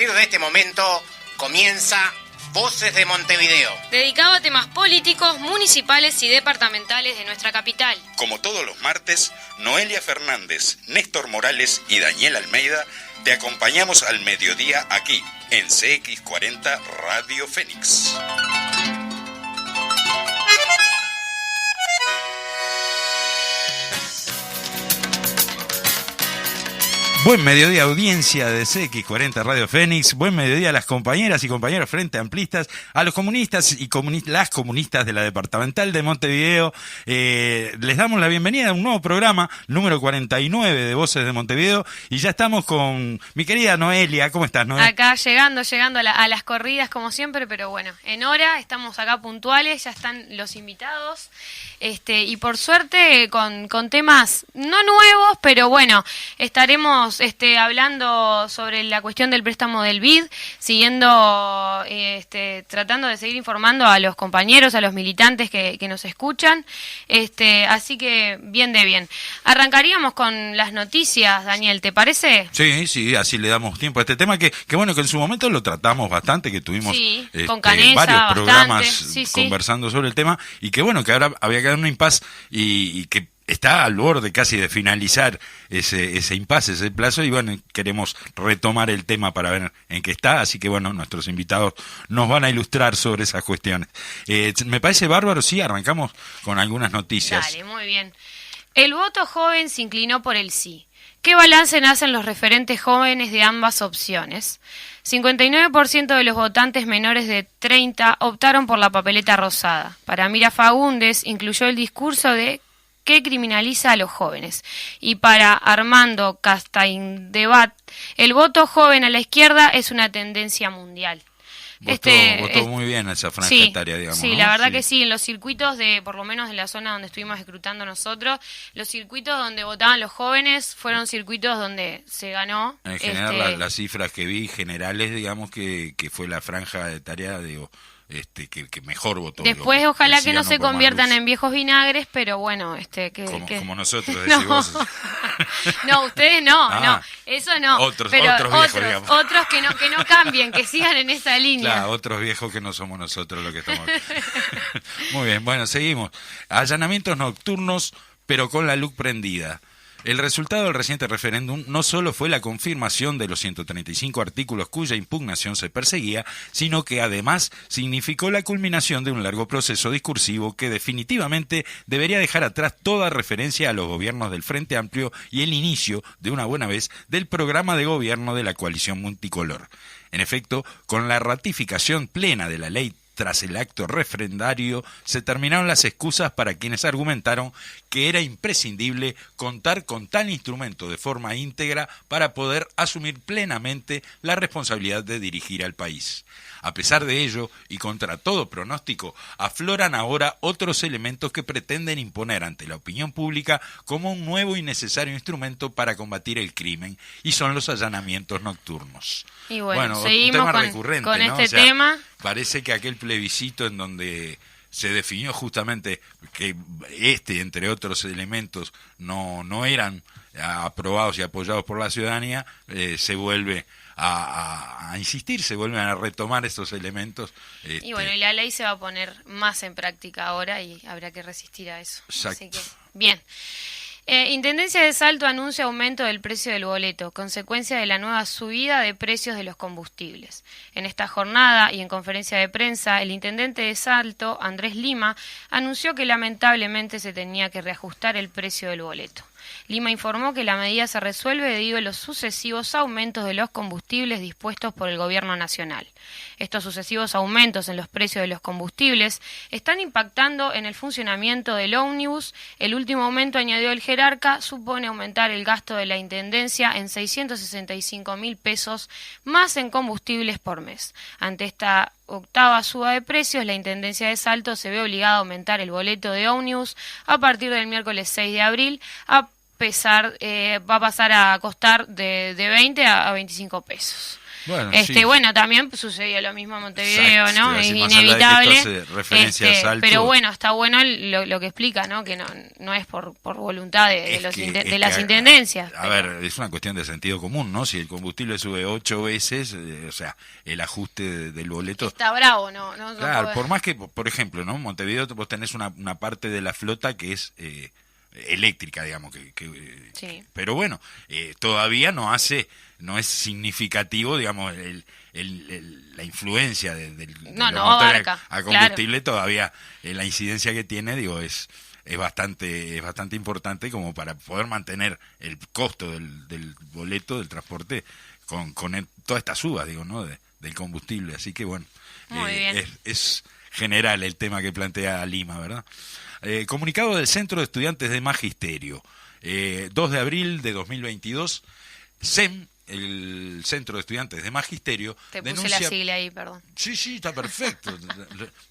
partir de este momento comienza Voces de Montevideo, dedicado a temas políticos, municipales y departamentales de nuestra capital. Como todos los martes, Noelia Fernández, Néstor Morales y Daniel Almeida te acompañamos al mediodía aquí, en CX40 Radio Fénix. Buen mediodía, audiencia de CX40 Radio Fénix. Buen mediodía a las compañeras y compañeros frente amplistas, a los comunistas y las comunistas de la departamental de Montevideo. Les damos la bienvenida a un nuevo programa, número 49 de Voces de Montevideo. Y ya estamos con mi querida Noelia. ¿Cómo estás, Noelia? Acá llegando a las corridas como siempre, pero bueno, en hora, estamos acá puntuales, ya están los invitados. Y por suerte con temas no nuevos, pero bueno, estaremos hablando sobre la cuestión del préstamo del BID, tratando de seguir informando a los compañeros, a los militantes que nos escuchan, así que bien de bien. Arrancaríamos con las noticias, Daniel, ¿te parece? Sí, así le damos tiempo a este tema que bueno, que en su momento lo tratamos bastante, que tuvimos con Canesa, varios programas sí. conversando sobre el tema, y que bueno, que ahora había quedado un impasse y que está al borde casi de finalizar ese impasse, ese plazo, y bueno, queremos retomar el tema para ver en qué está, así que bueno, nuestros invitados nos van a ilustrar sobre esas cuestiones. Me parece bárbaro, sí, arrancamos con algunas noticias. Dale, muy bien. El voto joven se inclinó por el sí. ¿Qué balance hacen los referentes jóvenes de ambas opciones? 59% de los votantes menores de 30 optaron por la papeleta rosada. Para Mira Fagundes incluyó el discurso de que criminaliza a los jóvenes. Y para Armando Castaindebat, el voto joven a la izquierda es una tendencia mundial. Votó muy bien esa franja etaria, digamos. Sí, ¿no? La verdad que sí, en los circuitos por lo menos en la zona donde estuvimos escrutando nosotros, los circuitos donde votaban los jóvenes fueron circuitos donde se ganó. En general, las cifras que vi generales, digamos que fue la franja etaria, digo, que mejor votó. Después, ojalá que no se conviertan en viejos vinagres, pero bueno, como nosotros decís vos. No, ustedes no, eso no. Otros viejos, otros que no cambien, que sigan en esa línea. Claro, otros viejos que no somos nosotros los que estamos aquí. Muy bien, bueno, seguimos. Allanamientos nocturnos, pero con la luz prendida. El resultado del reciente referéndum no solo fue la confirmación de los 135 artículos cuya impugnación se perseguía, sino que además significó la culminación de un largo proceso discursivo que definitivamente debería dejar atrás toda referencia a los gobiernos del Frente Amplio y el inicio, de una buena vez, del programa de gobierno de la coalición multicolor. En efecto, con la ratificación plena de la ley tras el acto referendario, se terminaron las excusas para quienes argumentaron que era imprescindible contar con tal instrumento de forma íntegra para poder asumir plenamente la responsabilidad de dirigir al país. A pesar de ello, y contra todo pronóstico, afloran ahora otros elementos que pretenden imponer ante la opinión pública como un nuevo y necesario instrumento para combatir el crimen, y son los allanamientos nocturnos. Y bueno, seguimos un tema recurrente, con ¿no? este tema. Parece que aquel plebiscito en donde se definió justamente que entre otros elementos, no eran aprobados y apoyados por la ciudadanía, se vuelve a insistir, se vuelven a retomar estos elementos. Y bueno, y la ley se va a poner más en práctica ahora y habrá que resistir a eso. Exacto. Así que, bien. Intendencia de Salto anuncia aumento del precio del boleto, consecuencia de la nueva subida de precios de los combustibles. En esta jornada y en conferencia de prensa, el intendente de Salto, Andrés Lima, anunció que lamentablemente se tenía que reajustar el precio del boleto. Lima informó que la medida se resuelve debido a los sucesivos aumentos de los combustibles dispuestos por el Gobierno Nacional. Estos sucesivos aumentos en los precios de los combustibles están impactando en el funcionamiento del ómnibus. El último aumento, añadió el jerarca, supone aumentar el gasto de la Intendencia en 665.000 pesos más en combustibles por mes. Ante esta octava suba de precios, la Intendencia de Salto se ve obligada a aumentar el boleto de ómnibus a partir del miércoles 6 de abril, va a pasar a costar de 20 a 25 pesos. Bueno, sí. Bueno, también sucedió lo mismo en Montevideo, Exacto, ¿no? Es sí, más allá de que inevitable. esto hace referencia a Salto. Pero bueno, está bueno lo que explica, ¿no? Que no es por voluntad de las intendencias. A ver, es una cuestión de sentido común, ¿no? Si el combustible sube 8 veces, o sea, el ajuste del boleto... Está bravo, ¿no? Claro, por más que, por ejemplo, ¿no? En Montevideo vos tenés una parte de la flota que es eléctrica, digamos, sí. Pero bueno, todavía no es significativo, digamos, la influencia del motor a combustible, claro. Todavía la incidencia que tiene, digo, es bastante importante como para poder mantener el costo del boleto del transporte con toda esta suba, digo, ¿no? Del combustible. Así que bueno, es general el tema que plantea Lima, ¿verdad? Comunicado del Centro de Estudiantes de Magisterio, 2 de abril de 2022, CEM, el Centro de Estudiantes de Magisterio, Te puse la sigla ahí, perdón. Sí, está perfecto.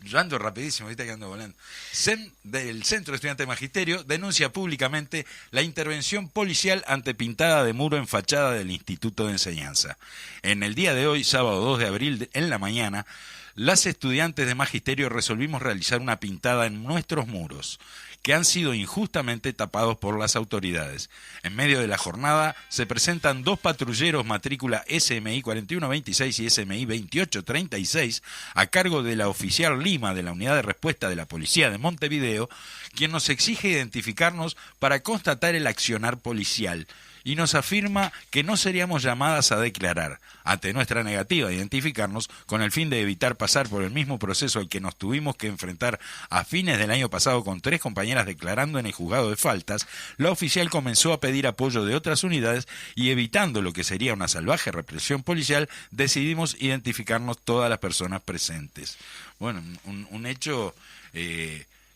Yo ando rapidísimo, ahorita que ando volando. CEM, del Centro de Estudiantes de Magisterio, denuncia públicamente la intervención policial ante pintada de muro en fachada del Instituto de Enseñanza. En el día de hoy, sábado 2 de abril, en la mañana, las estudiantes de Magisterio resolvimos realizar una pintada en nuestros muros, que han sido injustamente tapados por las autoridades. En medio de la jornada se presentan 2 patrulleros matrícula SMI 4126 y SMI 2836 a cargo de la oficial Lima de la Unidad de Respuesta de la Policía de Montevideo, quien nos exige identificarnos para constatar el accionar policial y nos afirma que no seríamos llamadas a declarar, ante nuestra negativa a identificarnos, con el fin de evitar pasar por el mismo proceso al que nos tuvimos que enfrentar a fines del año pasado con 3 compañeras declarando en el juzgado de faltas. La oficial comenzó a pedir apoyo de otras unidades y, evitando lo que sería una salvaje represión policial, decidimos identificarnos todas las personas presentes. Bueno, un hecho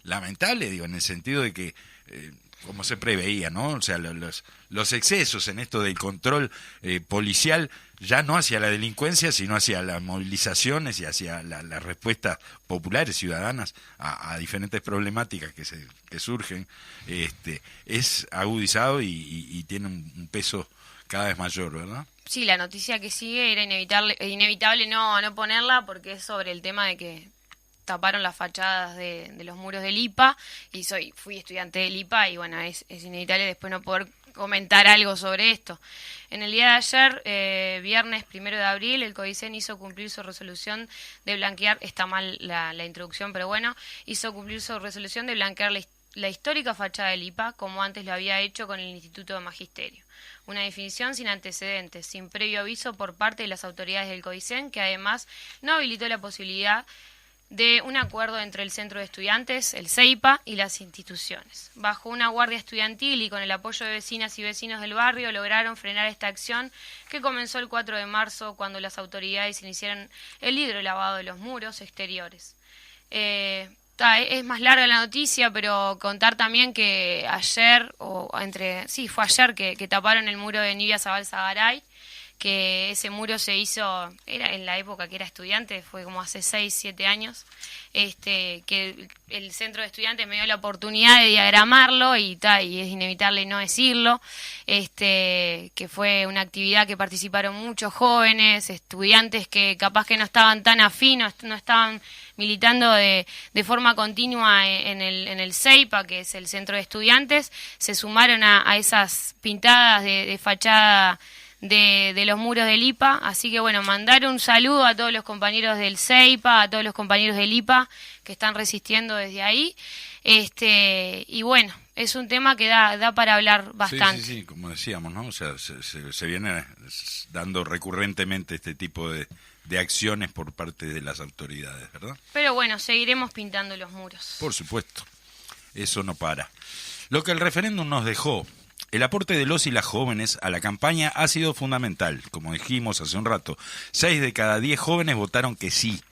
lamentable, digo, en el sentido de que como se preveía, ¿no? O sea, los excesos en esto del control policial, ya no hacia la delincuencia, sino hacia las movilizaciones y hacia las respuestas populares, ciudadanas, a diferentes problemáticas que surgen, es agudizado y tiene un peso cada vez mayor, ¿verdad? Sí, la noticia que sigue era inevitable no ponerla, porque es sobre el tema de que taparon las fachadas de los muros del IPA, y fui estudiante del IPA, y bueno, es inevitable después no poder comentar algo sobre esto. En el día de ayer, viernes 1 de abril, el CODICEN hizo cumplir su resolución de blanquear, está mal la introducción, pero bueno, hizo cumplir su resolución de blanquear la histórica fachada del IPA, como antes lo había hecho con el Instituto de Magisterio. Una definición sin antecedentes, sin previo aviso por parte de las autoridades del CODICEN, que además no habilitó la posibilidad de un acuerdo entre el Centro de Estudiantes, el CEIPA, y las instituciones. Bajo una guardia estudiantil y con el apoyo de vecinas y vecinos del barrio, lograron frenar esta acción que comenzó el 4 de marzo, cuando las autoridades iniciaron el hidrolavado de los muros exteriores. Es más larga la noticia, pero contar también que ayer, fue ayer que taparon el muro de Nivia Zabal Zagaray, que ese muro se hizo, era en la época que era estudiante, fue como hace 6, 7 años, que el Centro de Estudiantes me dio la oportunidad de diagramarlo y es inevitable no decirlo, que fue una actividad que participaron muchos jóvenes, estudiantes que capaz que no estaban tan afinos, no estaban militando de forma continua en el CEIPA, que es el Centro de Estudiantes, se sumaron a esas pintadas de fachada de los muros del IPA, así que bueno, mandar un saludo a todos los compañeros del CEIPA, a todos los compañeros del IPA que están resistiendo desde ahí, y bueno, es un tema que da para hablar bastante. Sí, como decíamos, ¿no? O sea, se viene dando recurrentemente este tipo de acciones por parte de las autoridades, ¿verdad? Pero bueno, seguiremos pintando los muros. Por supuesto, eso no para. Lo que el referéndum nos dejó: el aporte de los y las jóvenes a la campaña ha sido fundamental. Como dijimos hace un rato, 6 de cada 10 jóvenes votaron que sí.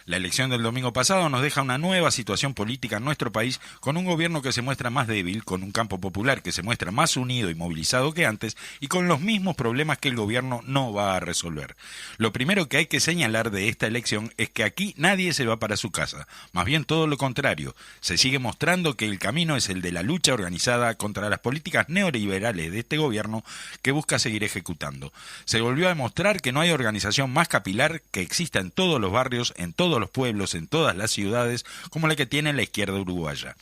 La elección del domingo pasado nos deja una nueva situación política en nuestro país, con un gobierno que se muestra más débil, con un campo popular que se muestra más unido y movilizado que antes, y con los mismos problemas que el gobierno no va a resolver. Lo primero que hay que señalar de esta elección es que aquí nadie se va para su casa, más bien todo lo contrario. Se sigue mostrando que el camino es el de la lucha organizada contra las políticas neoliberales de este gobierno que busca seguir ejecutando. Se volvió a demostrar que no hay organización más capilar que exista en todos los barrios, en todos los pueblos, en todas las ciudades, como la que tiene la izquierda uruguaya.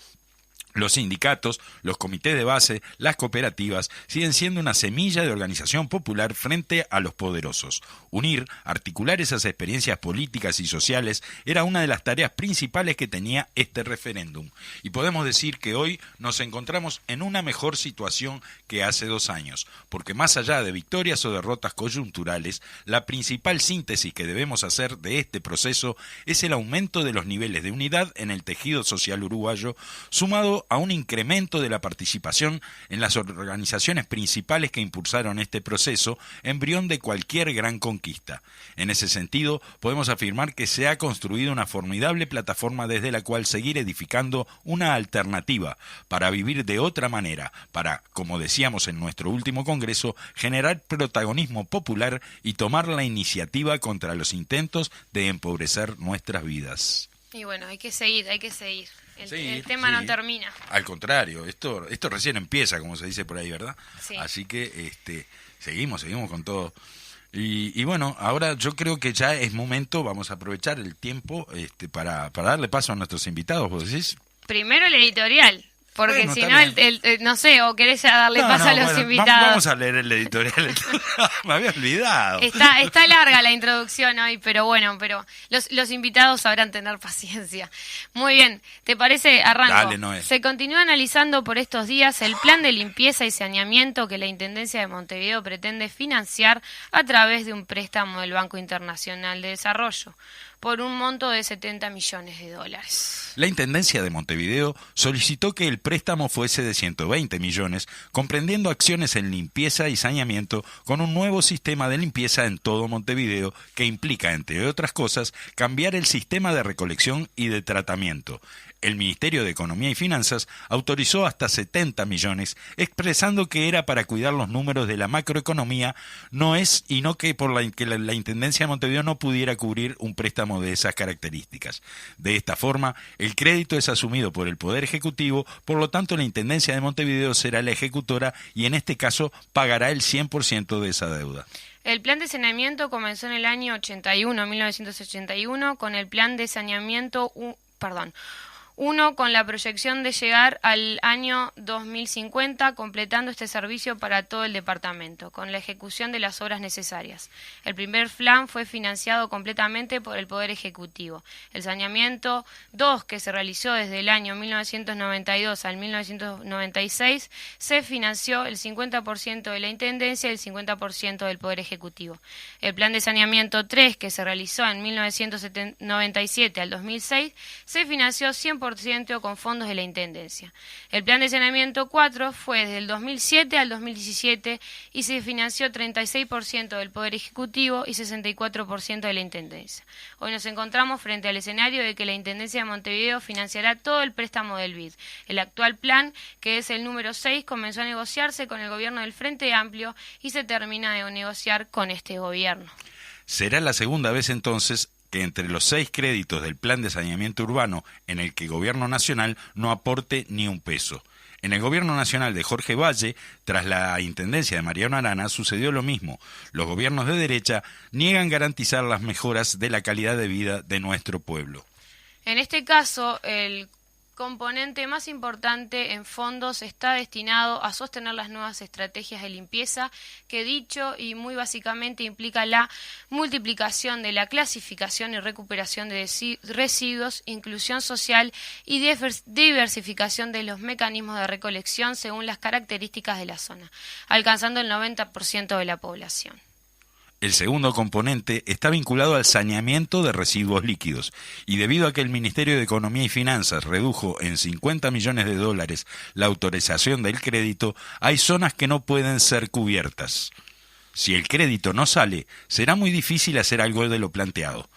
Los sindicatos, los comités de base, las cooperativas siguen siendo una semilla de organización popular frente a los poderosos. Unir, articular esas experiencias políticas y sociales era una de las tareas principales que tenía este referéndum. Y podemos decir que hoy nos encontramos en una mejor situación que hace 2 años, porque más allá de victorias o derrotas coyunturales, la principal síntesis que debemos hacer de este proceso es el aumento de los niveles de unidad en el tejido social uruguayo, sumado a un incremento de la participación en las organizaciones principales que impulsaron este proceso, embrión de cualquier gran conquista. En ese sentido, podemos afirmar que se ha construido una formidable plataforma desde la cual seguir edificando una alternativa para vivir de otra manera, para, como decíamos en nuestro último congreso, generar protagonismo popular y tomar la iniciativa contra los intentos de empobrecer nuestras vidas. Y bueno, hay que seguir, hay que seguir. El sí. tema no termina. Al contrario, esto recién empieza, como se dice por ahí, ¿verdad? Sí. Así que seguimos con todo. Y bueno, ahora yo creo que ya es momento, vamos a aprovechar el tiempo para darle paso a nuestros invitados, ¿vos decís? Primero el editorial. Porque bueno, si no, no sé, o querés ya darle paso a los invitados. Vamos a leer el editorial. Me había olvidado. Está larga la introducción hoy, pero bueno, los invitados sabrán tener paciencia. Muy bien, ¿te parece? Arranco. Dale, Noé. Se continúa analizando por estos días el plan de limpieza y saneamiento que la Intendencia de Montevideo pretende financiar a través de un préstamo del Banco Internacional de Desarrollo, por un monto de $70 millones. La Intendencia de Montevideo solicitó que el préstamo fuese de 120 millones, comprendiendo acciones en limpieza y saneamiento con un nuevo sistema de limpieza en todo Montevideo que implica, entre otras cosas, cambiar el sistema de recolección y de tratamiento. El Ministerio de Economía y Finanzas autorizó hasta 70 millones, expresando que era para cuidar los números de la macroeconomía, que la Intendencia de Montevideo no pudiera cubrir un préstamo de esas características. De esta forma, el crédito es asumido por el Poder Ejecutivo, por lo tanto la Intendencia de Montevideo será la ejecutora y en este caso pagará el 100% de esa deuda. El plan de saneamiento comenzó en el año 1981, con el plan de saneamiento 1 con la proyección de llegar al año 2050, completando este servicio para todo el departamento, con la ejecución de las obras necesarias. El primer plan fue financiado completamente por el Poder Ejecutivo. El saneamiento 2, que se realizó desde el año 1992 al 1996, se financió el 50% de la Intendencia y el 50% del Poder Ejecutivo. El plan de saneamiento 3, que se realizó en 1997 al 2006, se financió 100% con fondos de la Intendencia. El plan de saneamiento 4 fue desde el 2007 al 2017 y se financió 36% del Poder Ejecutivo y 64% de la Intendencia. Hoy nos encontramos frente al escenario de que la Intendencia de Montevideo financiará todo el préstamo del BID. El actual plan, que es el número 6, comenzó a negociarse con el gobierno del Frente Amplio y se termina de negociar con este gobierno. Será la segunda vez entonces que entre los 6 créditos del Plan de Saneamiento Urbano en el que el Gobierno Nacional no aporte ni un peso. En el Gobierno Nacional de Jorge Valle, tras la intendencia de Mariano Arana, sucedió lo mismo. Los gobiernos de derecha niegan garantizar las mejoras de la calidad de vida de nuestro pueblo. En este caso, el componente más importante en fondos está destinado a sostener las nuevas estrategias de limpieza que dicho y muy básicamente implica la multiplicación de la clasificación y recuperación de residuos, inclusión social y diversificación de los mecanismos de recolección según las características de la zona, alcanzando el 90% de la población. El segundo componente está vinculado al saneamiento de residuos líquidos y debido a que el Ministerio de Economía y Finanzas redujo en $50 millones la autorización del crédito, hay zonas que no pueden ser cubiertas. Si el crédito no sale, será muy difícil hacer algo de lo planteado.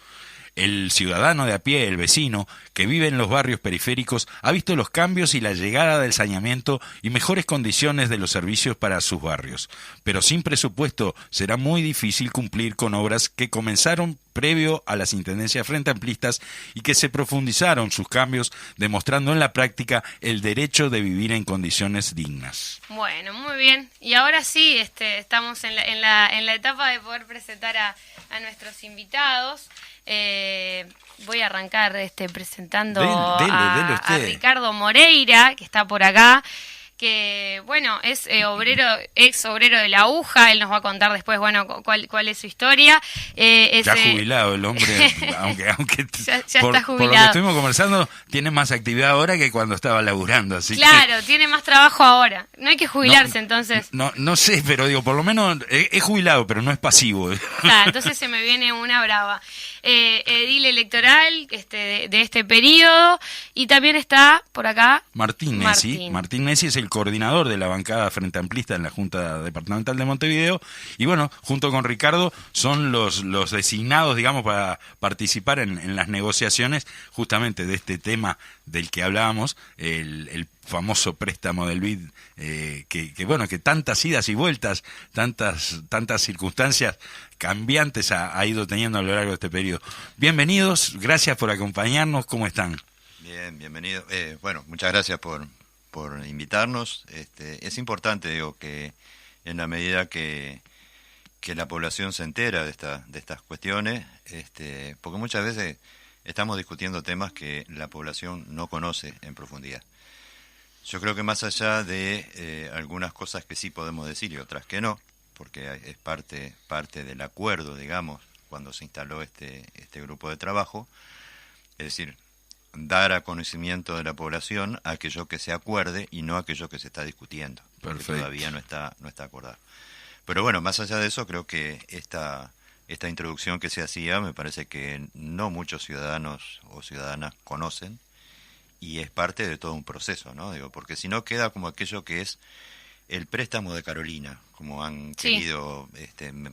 El ciudadano de a pie, el vecino, que vive en los barrios periféricos, ha visto los cambios y la llegada del saneamiento y mejores condiciones de los servicios para sus barrios. Pero sin presupuesto será muy difícil cumplir con obras que comenzaron previo a las intendencias frente amplistas y que se profundizaron sus cambios, demostrando en la práctica el derecho de vivir en condiciones dignas. Bueno, muy bien. Y ahora sí, estamos en la etapa de poder presentar a nuestros invitados. Voy a arrancar presentando Dele a Ricardo Moreira, que está por acá, que bueno, es ex obrero de la aguja. Él nos va a contar después, bueno, cuál es su historia. Ya jubilado el hombre, aunque ya por, está jubilado. Por lo que estuvimos conversando, tiene más actividad ahora que cuando estaba laburando, así claro, tiene más trabajo ahora. No hay que jubilarse, entonces. No sé, pero digo, por lo menos es jubilado, pero no es pasivo. Entonces se me viene una brava. Edil electoral de este periodo, y también está por acá Martín Nessi es el coordinador de la bancada Frente Amplista en la Junta Departamental de Montevideo, y bueno, junto con Ricardo son los designados, digamos, para participar en las negociaciones justamente de este tema del que hablábamos, el famoso préstamo del BID, que tantas idas y vueltas, tantas circunstancias cambiantes ha ido teniendo a lo largo de este periodo. Bienvenidos, gracias por acompañarnos, ¿cómo están? Bien, bienvenido. Muchas gracias por invitarnos. Es importante, digo, que en la medida que la población se entera de estas cuestiones, porque muchas veces estamos discutiendo temas que la población no conoce en profundidad. Yo creo que más allá de algunas cosas que sí podemos decir y otras que no, porque es parte del acuerdo, digamos, cuando se instaló este grupo de trabajo, es decir, dar a conocimiento de la población aquello que se acuerde y no aquello que se está discutiendo, porque Perfecto. todavía no está acordado. Pero bueno, más allá de eso, creo que esta introducción que se hacía me parece que no muchos ciudadanos o ciudadanas conocen, y es parte de todo un proceso, ¿no? Digo, porque si no queda como aquello que es el préstamo de Carolina, como han querido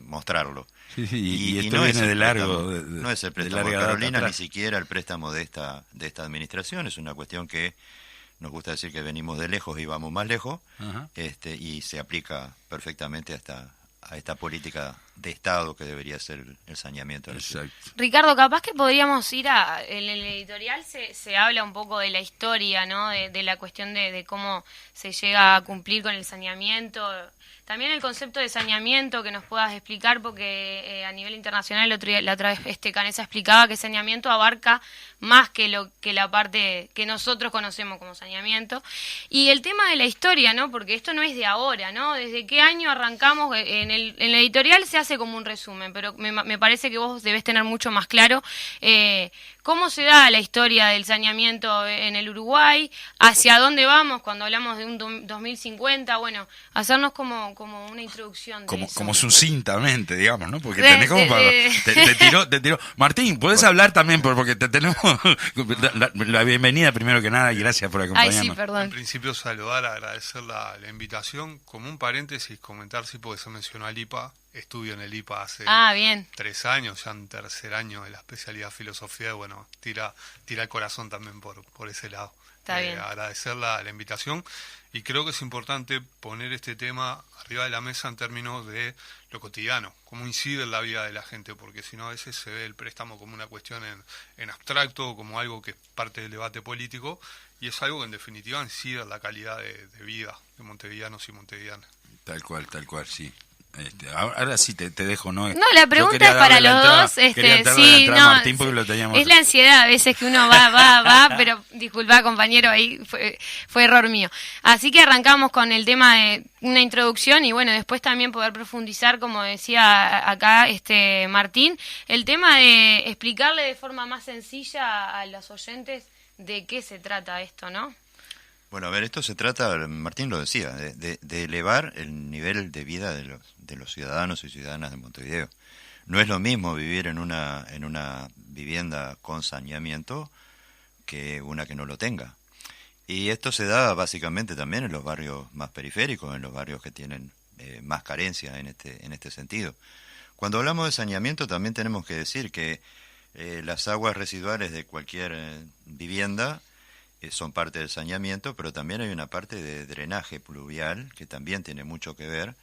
mostrarlo. Sí, y esto no viene de largo. No es el préstamo de Carolina, ni siquiera el préstamo de esta administración. Es una cuestión que nos gusta decir que venimos de lejos y vamos más lejos, y se aplica perfectamente a esta política de Estado que debería ser el saneamiento de la ciudad. Ricardo, capaz que podríamos ir en el editorial se habla un poco de la historia, ¿no? De la cuestión de cómo se llega a cumplir con el saneamiento. También el concepto de saneamiento, que nos puedas explicar, porque a nivel internacional la otra vez Canesa explicaba que saneamiento abarca más que la parte que nosotros conocemos como saneamiento. Y el tema de la historia, ¿no? Porque esto no es de ahora, ¿no? ¿Desde qué año arrancamos? En el editorial se hace como un resumen, pero me parece que vos debés tener mucho más claro cómo se da la historia del saneamiento en el Uruguay, hacia dónde vamos cuando hablamos de un 2050, bueno, hacernos como una introducción de eso. Como sucintamente, digamos, ¿no? Porque tenés como te tiró. Martín, ¿podés hablar también? Porque te tenemos la bienvenida primero que nada y gracias por acompañarnos. Ay, sí, perdón. En principio saludar, agradecer la invitación. Como un paréntesis, comentar, sí, porque se mencionó al IPA. Estudio en el IPA hace 3 años, ya en tercer año de la especialidad filosofía, bueno, tira el corazón también por ese lado. Está bien. Agradecer la invitación, y creo que es importante poner este tema arriba de la mesa en términos de lo cotidiano, cómo incide en la vida de la gente, porque si no a veces se ve el préstamo como una cuestión en abstracto, como algo que es parte del debate político, y es algo que en definitiva incide en la calidad de vida de montevideanos y montevideanas. Tal cual, sí. Ahora sí te dejo, ¿no? No, la pregunta es para los dos. Sí, no, Martín, porque lo teníamos... es la ansiedad a veces que uno va, pero disculpa, compañero, ahí fue error mío. Así que arrancamos con el tema de una introducción y bueno, después también poder profundizar, como decía acá Martín, el tema de explicarle de forma más sencilla a los oyentes de qué se trata esto, ¿no? Bueno, a ver, esto se trata, Martín lo decía, de elevar el nivel de vida de los ciudadanos y ciudadanas de Montevideo. No es lo mismo vivir en una vivienda con saneamiento que una que no lo tenga. Y esto se da básicamente también en los barrios más periféricos, en los barrios que tienen más carencia en este sentido. Cuando hablamos de saneamiento también tenemos que decir que Las aguas residuales de cualquier vivienda son parte del saneamiento, pero también hay una parte de drenaje pluvial que también tiene mucho que ver.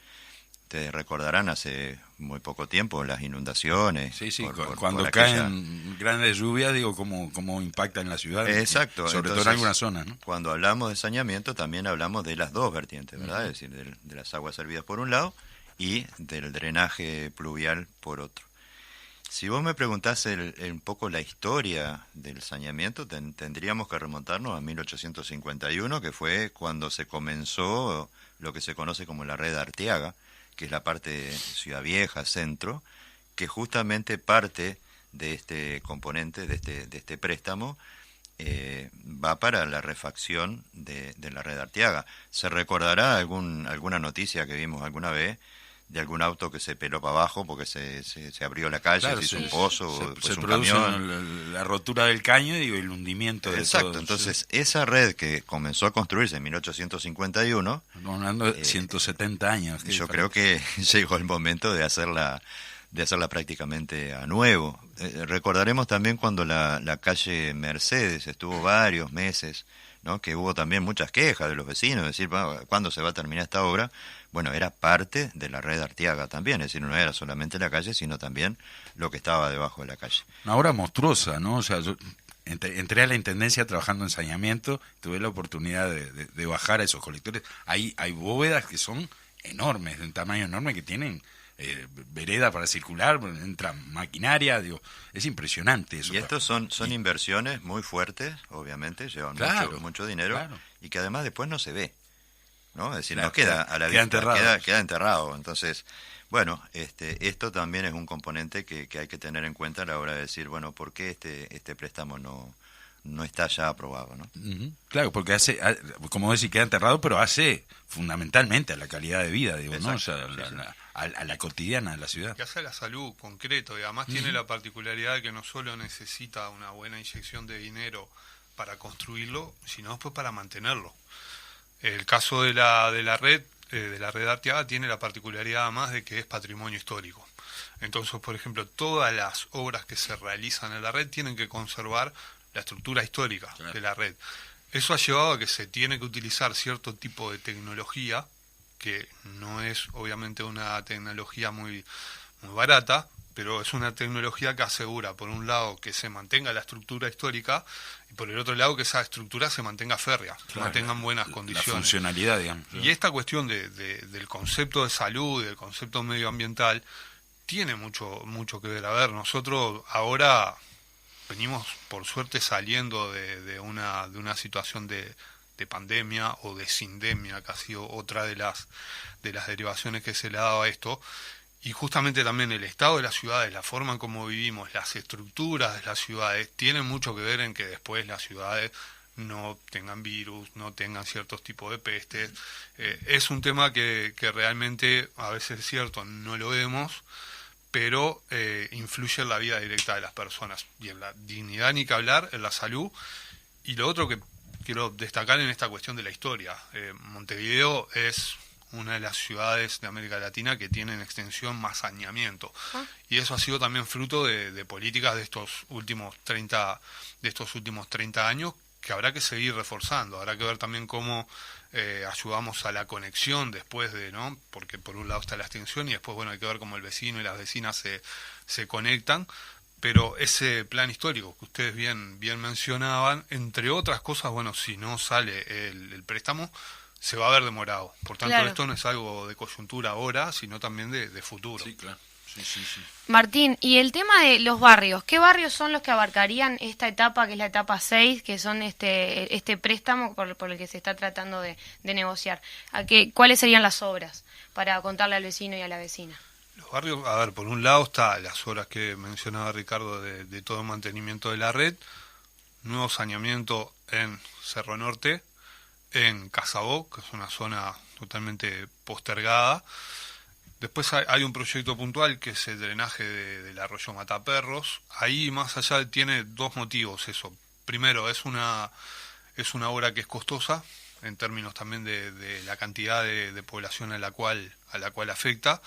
Te recordarán hace muy poco tiempo las inundaciones. Sí, sí, por cuando aquella... caen grandes lluvias, digo, cómo impacta en la ciudad. Exacto. Sobre Entonces, todo en algunas zonas, ¿no? Cuando hablamos de saneamiento, también hablamos de las dos vertientes, ¿verdad? Uh-huh. Es decir, de las aguas servidas por un lado y del drenaje pluvial por otro. Si vos me preguntás un poco la historia del saneamiento, tendríamos que remontarnos a 1851, que fue cuando se comenzó lo que se conoce como la red Arteaga, que es la parte de Ciudad Vieja, centro, que justamente parte de este componente, de este préstamo, va para la refacción de la red Arteaga. Se recordará alguna noticia que vimos alguna vez de algún auto que se peló para abajo porque se abrió la calle, Claro, se hizo sí, un pozo, se pues un produce camión. la rotura del caño y el hundimiento de Exacto, todo. entonces esa red que comenzó a construirse en 1851, Estamos hablando de 170 años. yo creo que llegó el momento de hacerla prácticamente a nuevo. Recordaremos también cuando la calle Mercedes estuvo varios meses, ¿no? Que hubo también muchas quejas de los vecinos, decir, ¿cuándo se va a terminar esta obra? Bueno, era parte de la red Arteaga también, es decir, no era solamente la calle, sino también lo que estaba debajo de la calle. Una obra monstruosa, ¿no? O sea, yo entré a la intendencia trabajando en saneamiento, tuve la oportunidad de bajar a esos colectores. Hay bóvedas que son enormes, de un tamaño enorme, que tienen vereda para circular, entra maquinaria, digo, es impresionante eso. Y estos son inversiones muy fuertes, obviamente, llevan mucho dinero, claro. Y que además después no se ve, ¿no? Es decir, Claro, no queda a la queda vista, enterrado. queda enterrado. Entonces, bueno, esto también es un componente que hay que tener en cuenta a la hora de decir, bueno, ¿por qué este préstamo no está ya aprobado, ¿no? Uh-huh. Claro, porque como decís, queda enterrado, pero hace fundamentalmente a la calidad de vida, digo, Exacto, ¿no? O sea, sí. a la cotidiana de la ciudad. Que hace la salud concreto y además tiene la particularidad de que no solo necesita una buena inyección de dinero para construirlo, sino después para mantenerlo. El caso de la red Arteaga tiene la particularidad además de que es patrimonio histórico. Entonces, por ejemplo, todas las obras que se realizan en la red tienen que conservar la estructura histórica de la red. Eso ha llevado a que se tiene que utilizar cierto tipo de tecnología, que no es obviamente una tecnología muy barata, pero es una tecnología que asegura, por un lado, que se mantenga la estructura histórica, y por el otro lado, que esa estructura se mantenga férrea, se mantenga en buenas condiciones. La funcionalidad, digamos. Y esta cuestión del concepto de salud, del concepto medioambiental, tiene mucho que ver. A ver, nosotros ahora venimos, por suerte, saliendo de una situación de pandemia o de sindemia, que ha sido otra de las derivaciones que se le ha dado a esto, y justamente también el estado de las ciudades, la forma en cómo vivimos, las estructuras de las ciudades, tienen mucho que ver en que después las ciudades no tengan virus, no tengan ciertos tipos de pestes. Es un tema que realmente, a veces es cierto, no lo vemos, pero influye en la vida directa de las personas, y en la dignidad ni que hablar, en la salud. Y lo otro que quiero destacar en esta cuestión de la historia, Montevideo es una de las ciudades de América Latina que tiene en extensión más saneamiento, y eso ha sido también fruto de políticas de estos últimos 30 años, que habrá que seguir reforzando. Habrá que ver también cómo ayudamos a la conexión después ¿no? Porque por un lado está la extensión y después, bueno, hay que ver cómo el vecino y las vecinas se conectan. Pero ese plan histórico que ustedes bien mencionaban, entre otras cosas, bueno, si no sale el préstamo, se va a ver demorado. Por tanto, Claro. Esto no es algo de coyuntura ahora, sino también de futuro. Sí, claro. Sí. Martín, y el tema de los barrios, ¿qué barrios son los que abarcarían esta etapa, que es la etapa 6, que son este préstamo por el que se está tratando de negociar? ¿Cuáles serían las obras para contarle al vecino y a la vecina? Los barrios, a ver, por un lado está las obras que mencionaba Ricardo de todo el mantenimiento de la red, nuevo saneamiento en Cerro Norte, en Casabó, que es una zona totalmente postergada. Después hay un proyecto puntual que es el drenaje del arroyo Mataperros. Ahí, más allá, tiene dos motivos eso. Primero, es una obra que es costosa, en términos también de la cantidad de población a la cual afecta.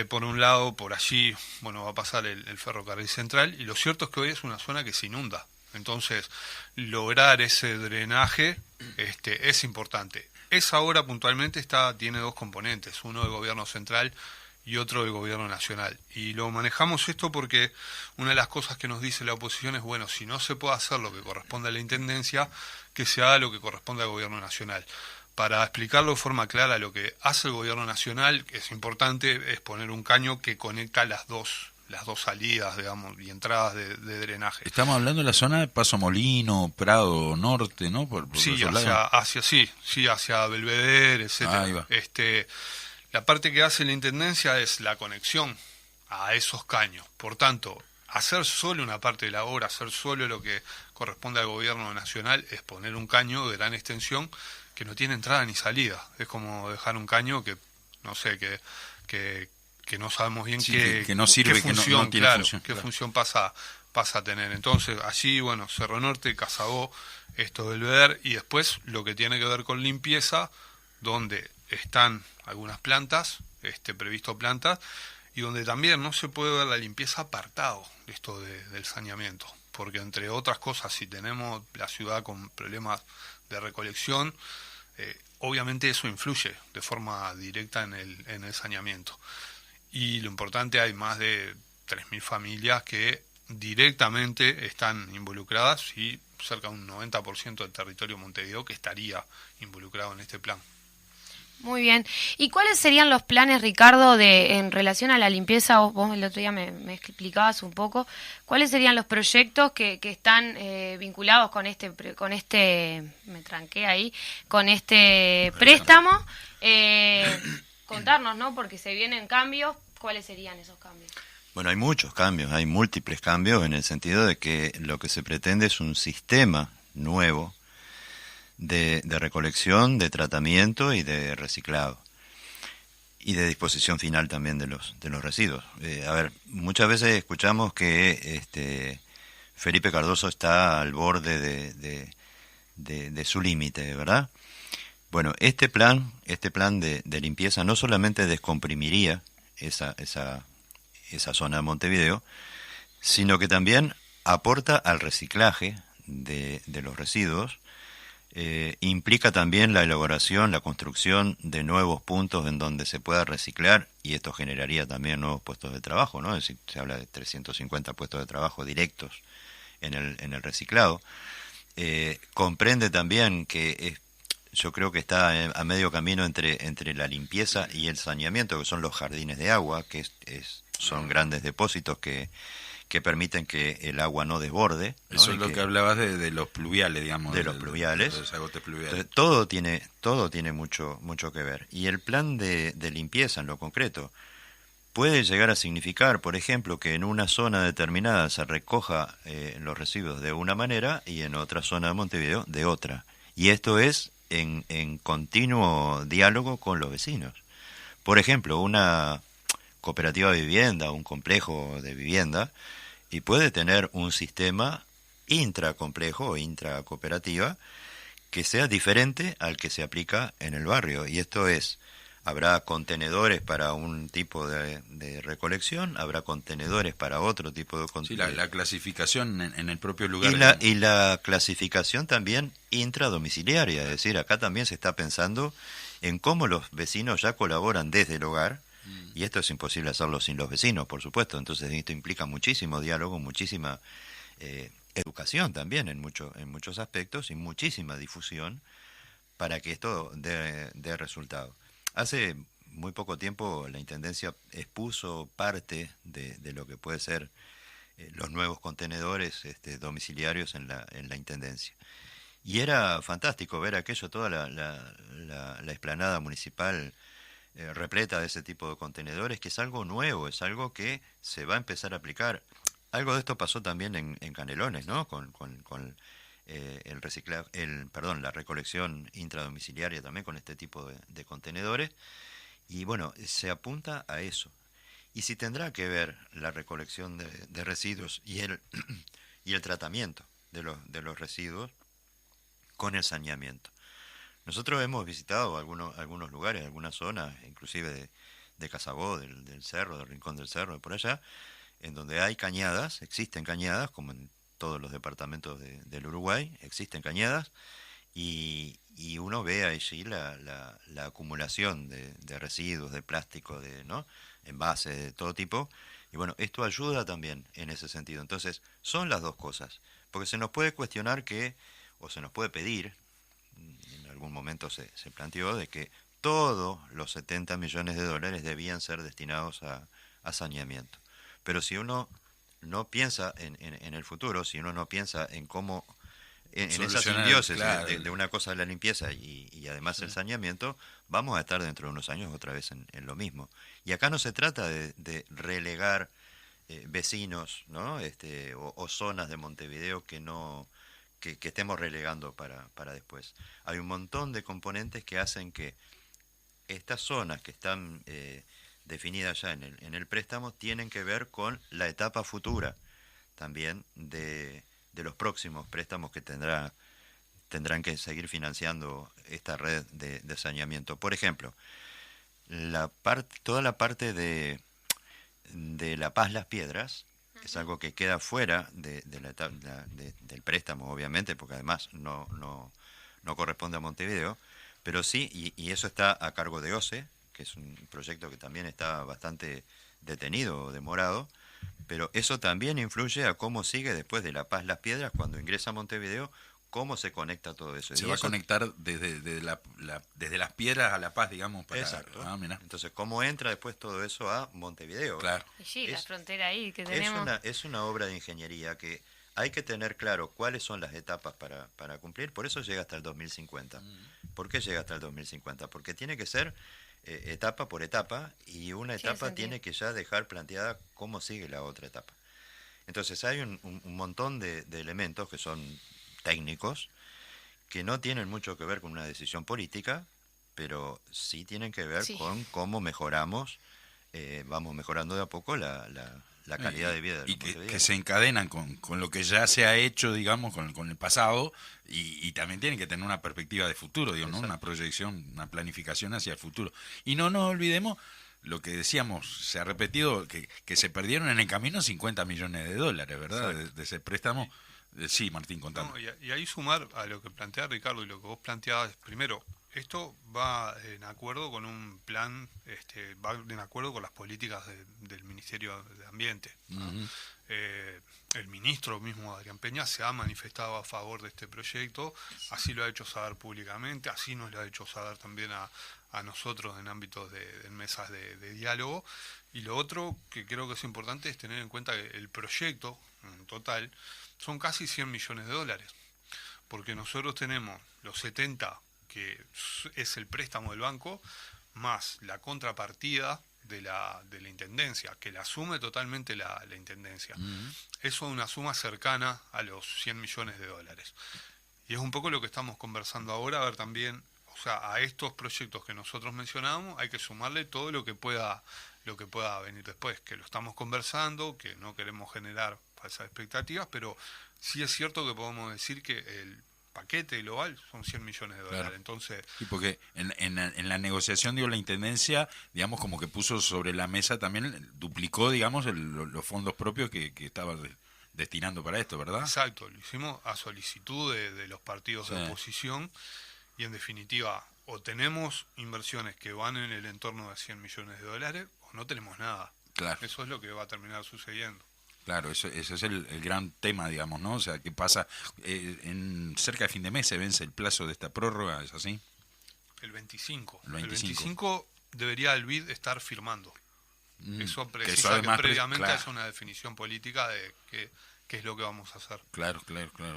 Por un lado, por allí, bueno, va a pasar el ferrocarril central, y lo cierto es que hoy es una zona que se inunda. Entonces, lograr ese drenaje es importante. Esa obra puntualmente tiene dos componentes, uno del gobierno central y otro del gobierno nacional. Y lo manejamos esto porque una de las cosas que nos dice la oposición es, bueno, si no se puede hacer lo que corresponde a la Intendencia, que se haga lo que corresponde al gobierno nacional. Para explicarlo de forma clara, lo que hace el gobierno nacional, que es importante, es poner un caño que conecta las dos salidas, digamos, y entradas de drenaje. Estamos hablando de la zona de Paso Molino, Prado Norte, ¿no? Sí, hacia Belvedere, etcétera. Ahí va. La parte que hace la Intendencia es la conexión a esos caños. Por tanto, hacer solo una parte de la obra, hacer solo lo que corresponde al gobierno nacional, es poner un caño de gran extensión que no tiene entrada ni salida. Es como dejar un caño que, no sé, que no sabemos bien que no sirve, qué función, no tiene función. qué función pasa a tener. Entonces, allí, bueno, Cerro Norte, Casabó, esto del Belvedere, y después lo que tiene que ver con limpieza, donde están algunas plantas, previsto plantas, y donde también no se puede ver la limpieza apartado de esto del saneamiento, porque entre otras cosas, si tenemos la ciudad con problemas de recolección, obviamente eso influye de forma directa en el saneamiento. Y lo importante, hay más de 3.000 familias que directamente están involucradas y cerca de un 90% del territorio de Montevideo que estaría involucrado en este plan. Muy bien. ¿Y cuáles serían los planes, Ricardo, en relación a la limpieza? Vos el otro día me explicabas un poco. ¿Cuáles serían los proyectos que están vinculados con me tranqué ahí, con este préstamo? Contarnos, ¿no? Porque se vienen cambios. ¿Cuáles serían esos cambios? Bueno, hay muchos cambios, hay múltiples cambios en el sentido de que lo que se pretende es un sistema nuevo de recolección, de tratamiento y de reciclado. Y de disposición final también de los residuos. Muchas veces escuchamos que Felipe Cardoso está al borde de su límite, ¿verdad? Bueno, este plan de limpieza no solamente descomprimiría esa zona de Montevideo, sino que también aporta al reciclaje de los residuos, implica también la elaboración, la construcción de nuevos puntos en donde se pueda reciclar, y esto generaría también nuevos puestos de trabajo, ¿no? Es decir, se habla de 350 puestos de trabajo directos en el reciclado. Comprende también que yo creo que está a medio camino entre la limpieza y el saneamiento, que son los jardines de agua, que son grandes depósitos que permiten que el agua no desborde, ¿no? Eso es lo que hablabas de los pluviales, digamos. De los pluviales. De los agotes pluviales. Entonces, todo tiene mucho que ver. Y el plan de limpieza, en lo concreto, puede llegar a significar, por ejemplo, que en una zona determinada se recoja los residuos de una manera y en otra zona de Montevideo de otra. Y esto es en continuo diálogo con los vecinos. Por ejemplo, una cooperativa de vivienda, un complejo de vivienda, y puede tener un sistema intracomplejo o intracooperativa que sea diferente al que se aplica en el barrio. Y esto habrá contenedores para un tipo de recolección, habrá contenedores para otro tipo de contenedores. Sí, la clasificación en el propio lugar. Y la clasificación también intradomiciliaria, es decir, acá también se está pensando en cómo los vecinos ya colaboran desde el hogar, y esto es imposible hacerlo sin los vecinos, por supuesto. Entonces esto implica muchísimo diálogo, muchísima educación también en muchos aspectos, y muchísima difusión para que esto dé resultado. Hace muy poco tiempo la Intendencia expuso parte de lo que puede ser los nuevos contenedores domiciliarios en la Intendencia. Y era fantástico ver aquello, toda la explanada municipal repleta de ese tipo de contenedores, que es algo nuevo, es algo que se va a empezar a aplicar. Algo de esto pasó también en Canelones, ¿no? Con la recolección intradomiciliaria también con este tipo de contenedores. Y bueno, se apunta a eso. Y si tendrá que ver la recolección de residuos y el tratamiento de los residuos con el saneamiento. Nosotros hemos visitado algunos lugares, algunas zonas, inclusive de Casabó, del Cerro, del Rincón del Cerro, de por allá, en donde hay cañadas, existen cañadas, como en todos los departamentos del Uruguay, existen cañadas, y uno ve allí la acumulación de residuos, de plástico, de ¿no? envases de todo tipo, y bueno, esto ayuda también en ese sentido. Entonces, son las dos cosas, porque se nos puede cuestionar o se nos puede pedir, en algún momento se planteó, de que todos los 70 millones de dólares debían ser destinados a saneamiento. Pero si uno no piensa en el futuro, si uno no piensa en cómo, en esa simbiosis claro, de una cosa la limpieza y además el saneamiento, vamos a estar dentro de unos años otra vez en lo mismo. Y acá no se trata de relegar vecinos, ¿no? O zonas de Montevideo que no que estemos relegando para después. Hay un montón de componentes que hacen que estas zonas que están definidas ya en el préstamo tienen que ver con la etapa futura también de los próximos préstamos que tendrán que seguir financiando esta red de saneamiento. Por ejemplo, toda la parte de La Paz Las Piedras es algo que queda fuera del préstamo, obviamente, porque además no corresponde a Montevideo, pero sí, y eso está a cargo de OCE, que es un proyecto que también está bastante detenido o demorado, pero eso también influye a cómo sigue después de La Paz Las Piedras, cuando ingresa a Montevideo, cómo se conecta todo eso. Se va a conectar desde Las Piedras a La Paz, digamos. Exacto. Mirá. Entonces, ¿cómo entra después todo eso a Montevideo? Claro. Sí, la frontera ahí que tenemos. Es una obra de ingeniería que hay que tener claro cuáles son las etapas para cumplir. Por eso llega hasta el 2050. ¿Por qué llega hasta el 2050? Porque tiene que ser etapa por etapa, y una etapa tiene que ya dejar planteada cómo sigue la otra etapa. Entonces hay un montón de elementos que son técnicos, que no tienen mucho que ver con una decisión política, pero sí tienen que ver con cómo mejoramos, vamos mejorando de a poco la calidad de vida de los y que se encadenan con lo que ya se ha hecho, digamos, con el pasado, y también tienen que tener una perspectiva de futuro, digo, ¿no? Una proyección, una planificación hacia el futuro. Y no nos olvidemos lo que decíamos, se ha repetido, que se perdieron en el camino 50 millones de dólares, ¿verdad? De ese préstamo. Sí, Martín, contame. No, y ahí sumar a lo que plantea Ricardo y lo que vos planteabas, primero, esto va en acuerdo con un plan, va en acuerdo con las políticas del Ministerio de Ambiente. Uh-huh. El ministro mismo, Adrián Peña, se ha manifestado a favor de este proyecto, así lo ha hecho saber públicamente, así nos lo ha hecho saber también a nosotros en ámbitos de mesas de diálogo. Y lo otro que creo que es importante es tener en cuenta que el proyecto, en total, son casi 100 millones de dólares, porque nosotros tenemos los 70, que es el préstamo del banco, más la contrapartida de la Intendencia, que la asume totalmente la Intendencia. Uh-huh. Eso es una suma cercana a los 100 millones de dólares. Y es un poco lo que estamos conversando ahora, a ver también, o sea, a estos proyectos que nosotros mencionábamos hay que sumarle todo lo que pueda venir después, que lo estamos conversando, que no queremos generar falsas expectativas, pero sí es cierto que podemos decir que el paquete global son 100 millones de dólares. Claro. Entonces, sí, porque en la negociación, digo, la Intendencia, digamos, como que puso sobre la mesa también, duplicó, digamos, los fondos propios que estaba destinando para esto, ¿verdad? Exacto, lo hicimos a solicitud de los partidos de oposición, y en definitiva, o tenemos inversiones que van en el entorno de 100 millones de dólares, o no tenemos nada. Claro. Eso es lo que va a terminar sucediendo. Claro, ese es el gran tema, digamos, ¿no? O sea, ¿qué pasa? En cerca de fin de mes se vence el plazo de esta prórroga, ¿es así? El 25. El 25 debería el BID estar firmando. Eso precisa eso además, que previamente claro, es una definición política de qué es lo que vamos a hacer. Claro.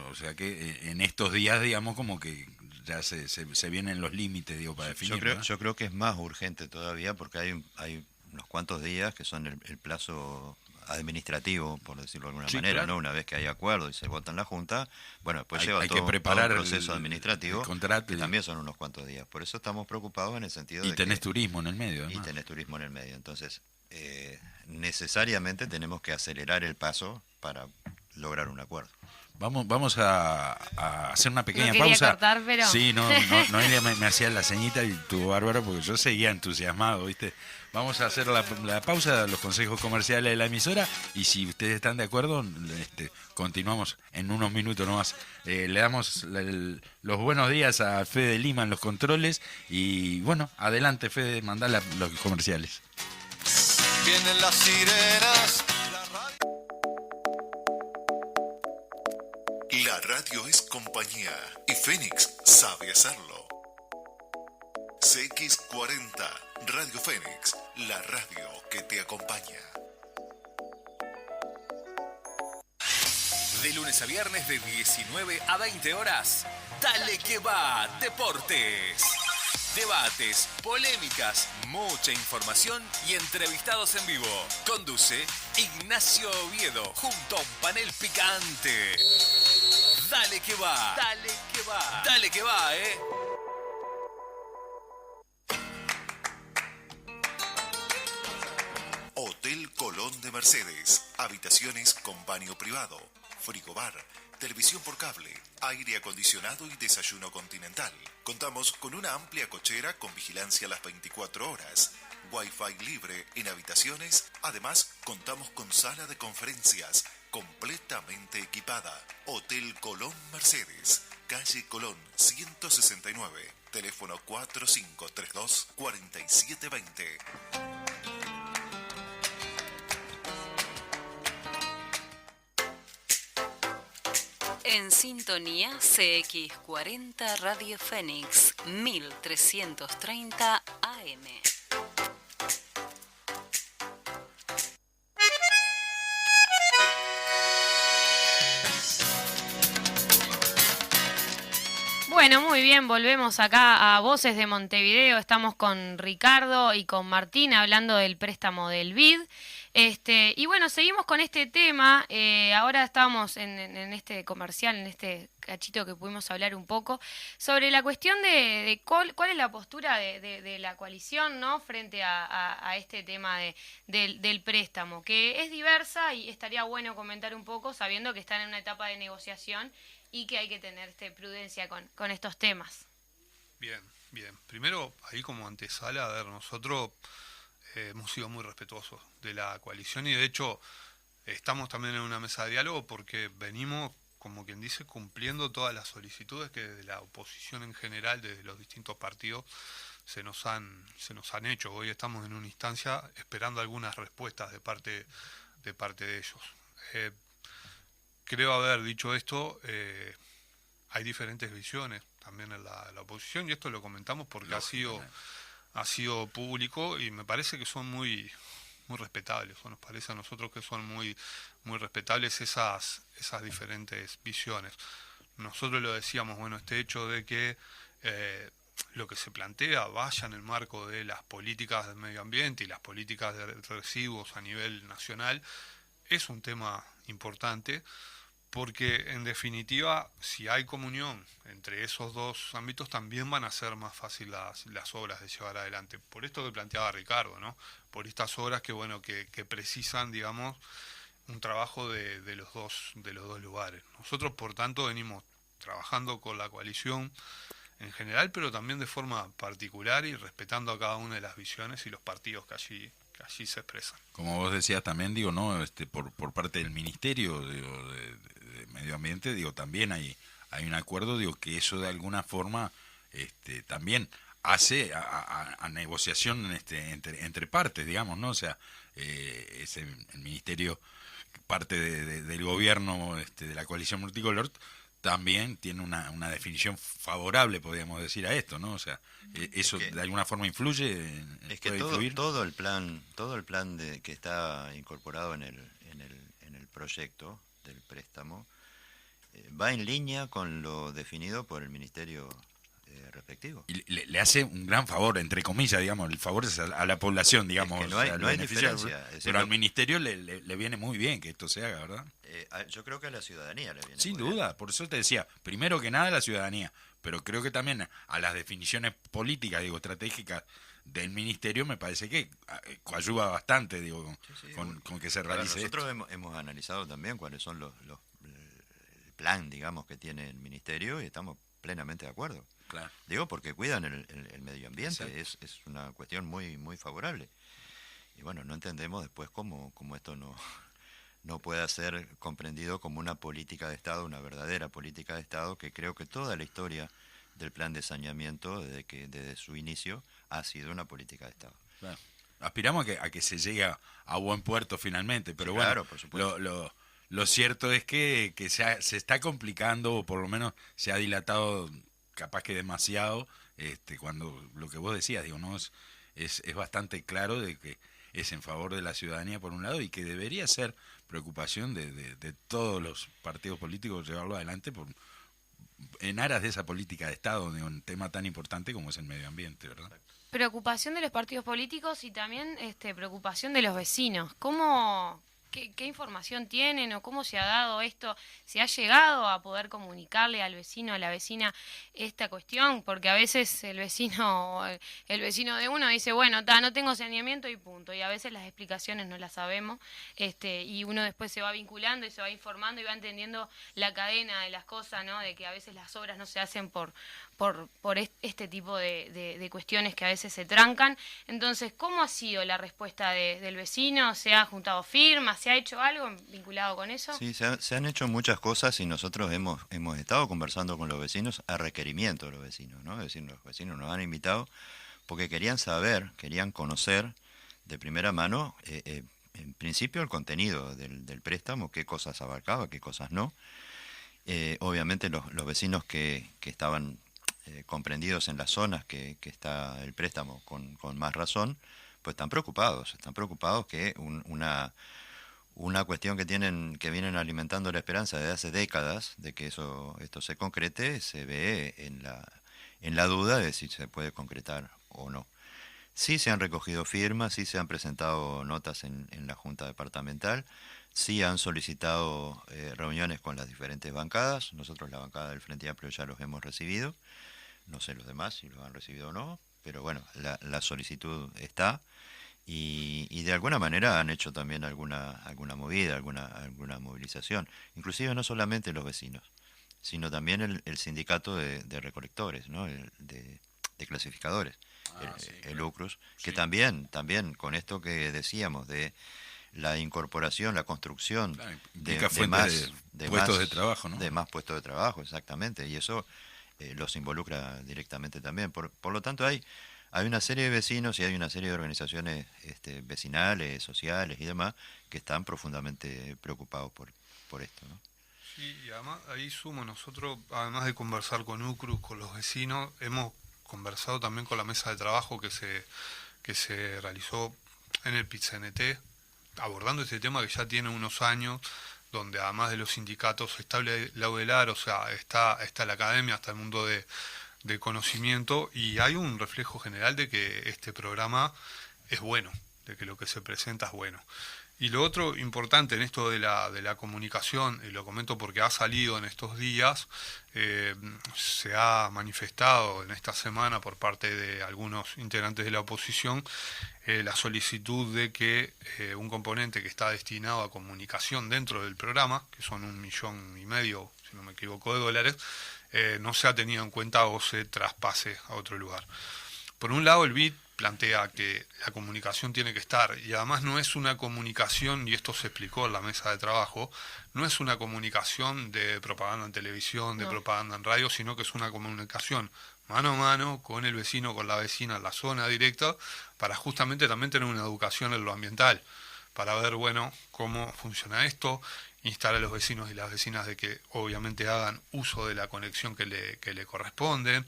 O sea que en estos días, digamos, como que ya se vienen los límites, digo, para definir. Yo creo que es más urgente todavía, porque hay unos cuantos días que son el plazo administrativo, por decirlo de alguna manera, claro, ¿no? Una vez que hay acuerdo y se vota en la Junta, bueno, después lleva todo un proceso administrativo, el contrato, que también son unos cuantos días. Por eso estamos preocupados en el sentido de tenés turismo en el medio, además. Y tenés turismo en el medio. Entonces, necesariamente tenemos que acelerar el paso para lograr un acuerdo. Vamos a hacer una pequeña No quería pausa. cortar, pero... Sí, Noelia me hacía la ceñita y estuvo bárbaro porque yo seguía entusiasmado, ¿viste? Vamos a hacer la pausa, los consejos comerciales de la emisora, y si ustedes están de acuerdo, continuamos en unos minutos nomás. Le damos los buenos días a Fede Lima en los controles y bueno, adelante Fede, mandá los comerciales. Vienen las sirenas. La radio es compañía y Fénix sabe hacerlo. CX40 Radio Fénix, la radio que te acompaña. De lunes a viernes de 19 a 20 horas, Dale que va, Deportes. Debates, polémicas, mucha información y entrevistados en vivo. Conduce Ignacio Oviedo junto a un panel picante. Dale que va. Dale que va. Dale que va, Hotel Colón de Mercedes. Habitaciones con baño privado, frigobar, televisión por cable, aire acondicionado y desayuno continental. Contamos con una amplia cochera con vigilancia las 24 horas. Wi-Fi libre en habitaciones. Además, contamos con sala de conferencias completamente equipada. Hotel Colón Mercedes, calle Colón 169, teléfono 4532-4720. En sintonía CX40 Radio Fénix 1330 AM. Bueno, muy bien, volvemos acá a Voces de Montevideo. Estamos con Ricardo y con Martín hablando del préstamo del BID. Y bueno, seguimos con este tema. Ahora estamos en este comercial, en este cachito que pudimos hablar un poco sobre la cuestión de cuál es la postura de la coalición, ¿no?, frente a este tema del préstamo, que es diversa y estaría bueno comentar un poco sabiendo que están en una etapa de negociación y que hay que tener prudencia con estos temas. Bien. Primero, ahí como antesala, a ver, nosotros hemos sido muy respetuosos de la coalición y de hecho estamos también en una mesa de diálogo porque venimos, como quien dice, cumpliendo todas las solicitudes que desde la oposición en general, desde los distintos partidos, se nos han hecho. Hoy estamos en una instancia esperando algunas respuestas de parte de ellos. Creo haber dicho esto, hay diferentes visiones también en la oposición y esto lo comentamos porque ha sido público y me parece que son muy respetables, o nos parece a nosotros que son muy respetables esas diferentes visiones. Nosotros lo decíamos, bueno, este hecho de que lo que se plantea vaya en el marco de las políticas del medio ambiente y las políticas de residuos a nivel nacional es un tema importante, porque en definitiva, si hay comunión entre esos dos ámbitos, también van a ser más fácil las obras de llevar adelante. Por esto que planteaba Ricardo, ¿no? Por estas obras que precisan, digamos, un trabajo de los dos lugares. Nosotros, por tanto, venimos trabajando con la coalición en general, pero también de forma particular y respetando a cada una de las visiones y los partidos que allí se expresan. Como vos decías también, digo, ¿no? Por parte del Ministerio de Medio Ambiente, digo, también hay un acuerdo, digo, que eso de alguna forma también hace a negociación entre partes, digamos, ¿no? O sea, el Ministerio, parte del gobierno de la coalición multicolor, también tiene una definición favorable, podríamos decir, a esto, ¿no? O sea, eso de alguna forma influye. Es que todo el plan que está incorporado en el proyecto del préstamo va en línea con lo definido por el ministerio respectivo. Y le hace un gran favor, entre comillas, digamos, el favor es a la población, digamos. Es que no hay diferencia. Pero al ministerio le viene muy bien que esto se haga, ¿verdad? Yo creo que a la ciudadanía le viene sin muy duda, bien. por eso te decía, primero que nada a la ciudadanía, pero creo que también a las definiciones políticas, digo, estratégicas del ministerio me parece que coadyuva bastante, digo, con que se realice nosotros esto. hemos analizado también cuáles son el plan, digamos, que tiene el ministerio y estamos plenamente de acuerdo. Claro. Digo, porque cuidan el medio ambiente, es una cuestión muy muy favorable. Y bueno, no entendemos después cómo esto no pueda ser comprendido como una política de Estado, una verdadera política de Estado, que creo que toda la historia del plan de saneamiento, desde su inicio, ha sido una política de Estado. Claro. Aspiramos a que se llegue a buen puerto finalmente, pero Sí, bueno, claro, por supuesto. lo cierto es que se está complicando, o por lo menos se ha dilatado capaz que demasiado, cuando lo que vos decías, digo, no es bastante claro de que es en favor de la ciudadanía por un lado y que debería ser preocupación de todos los partidos políticos llevarlo adelante en aras de esa política de Estado, de un tema tan importante como es el medio ambiente, ¿verdad? Preocupación de los partidos políticos y también preocupación de los vecinos. ¿Qué información tienen o cómo se ha dado esto? ¿Se ha llegado a poder comunicarle al vecino, a la vecina, esta cuestión? Porque a veces el vecino de uno dice, bueno, no tengo saneamiento y punto. Y a veces las explicaciones no las sabemos, y uno después se va vinculando y se va informando y va entendiendo la cadena de las cosas, ¿no? De que a veces las obras no se hacen por este tipo de cuestiones que a veces se trancan. Entonces, ¿cómo ha sido la respuesta del vecino? ¿Se ha juntado firmas? ¿Se ha hecho algo vinculado con eso? Sí, se han hecho muchas cosas y nosotros hemos estado conversando con los vecinos a requerimiento de los vecinos, ¿no? Es decir, los vecinos nos han invitado porque querían saber, querían conocer de primera mano, en principio, el contenido del préstamo, qué cosas abarcaba, qué cosas no. Obviamente los vecinos que estaban comprendidos en las zonas que está el préstamo con más razón, pues están preocupados que una cuestión que vienen alimentando la esperanza desde hace décadas de que esto se concrete, se ve en la duda de si se puede concretar o no. Sí se han recogido firmas, sí se han presentado notas en la Junta Departamental, sí han solicitado reuniones con las diferentes bancadas. Nosotros, la bancada del Frente Amplio, ya los hemos recibido. No sé los demás si los han recibido o no, pero bueno, la solicitud está. Y de alguna manera han hecho también alguna movida, alguna movilización. Inclusive no solamente los vecinos, sino también el sindicato de recolectores, ¿no? De clasificadores, el UCRUS, que sí. también con esto que decíamos de la incorporación, la construcción de más puestos de trabajo, ¿no? De más puestos de trabajo, exactamente, y eso los involucra directamente también. Por lo tanto, hay una serie de vecinos y hay una serie de organizaciones vecinales, sociales y demás que están profundamente preocupados por esto, ¿no? Sí, y además ahí sumo, nosotros, además de conversar con UCRUS, con los vecinos, hemos conversado también con la mesa de trabajo que se realizó en el PIT-CNT, abordando este tema que ya tiene unos años, donde además de los sindicatos está la UDELAR, o sea, está la academia, está el mundo de conocimiento, y hay un reflejo general de que este programa es bueno, de que lo que se presenta es bueno. Y lo otro importante en esto de la comunicación, y lo comento porque ha salido en estos días, se ha manifestado en esta semana por parte de algunos integrantes de la oposición la solicitud de que un componente que está destinado a comunicación dentro del programa, que son 1,5 millones, si no me equivoco, de dólares, no se ha tenido en cuenta o se traspase a otro lugar. Por un lado, el BID plantea que la comunicación tiene que estar, y además no es una comunicación, y esto se explicó en la mesa de trabajo, no es una comunicación de propaganda en televisión, de propaganda en radio, sino que es una comunicación mano a mano con el vecino, con la vecina, en la zona directa, para justamente también tener una educación en lo ambiental, para ver, bueno, cómo funciona esto, instar a los vecinos y las vecinas de que obviamente hagan uso de la conexión que le corresponden,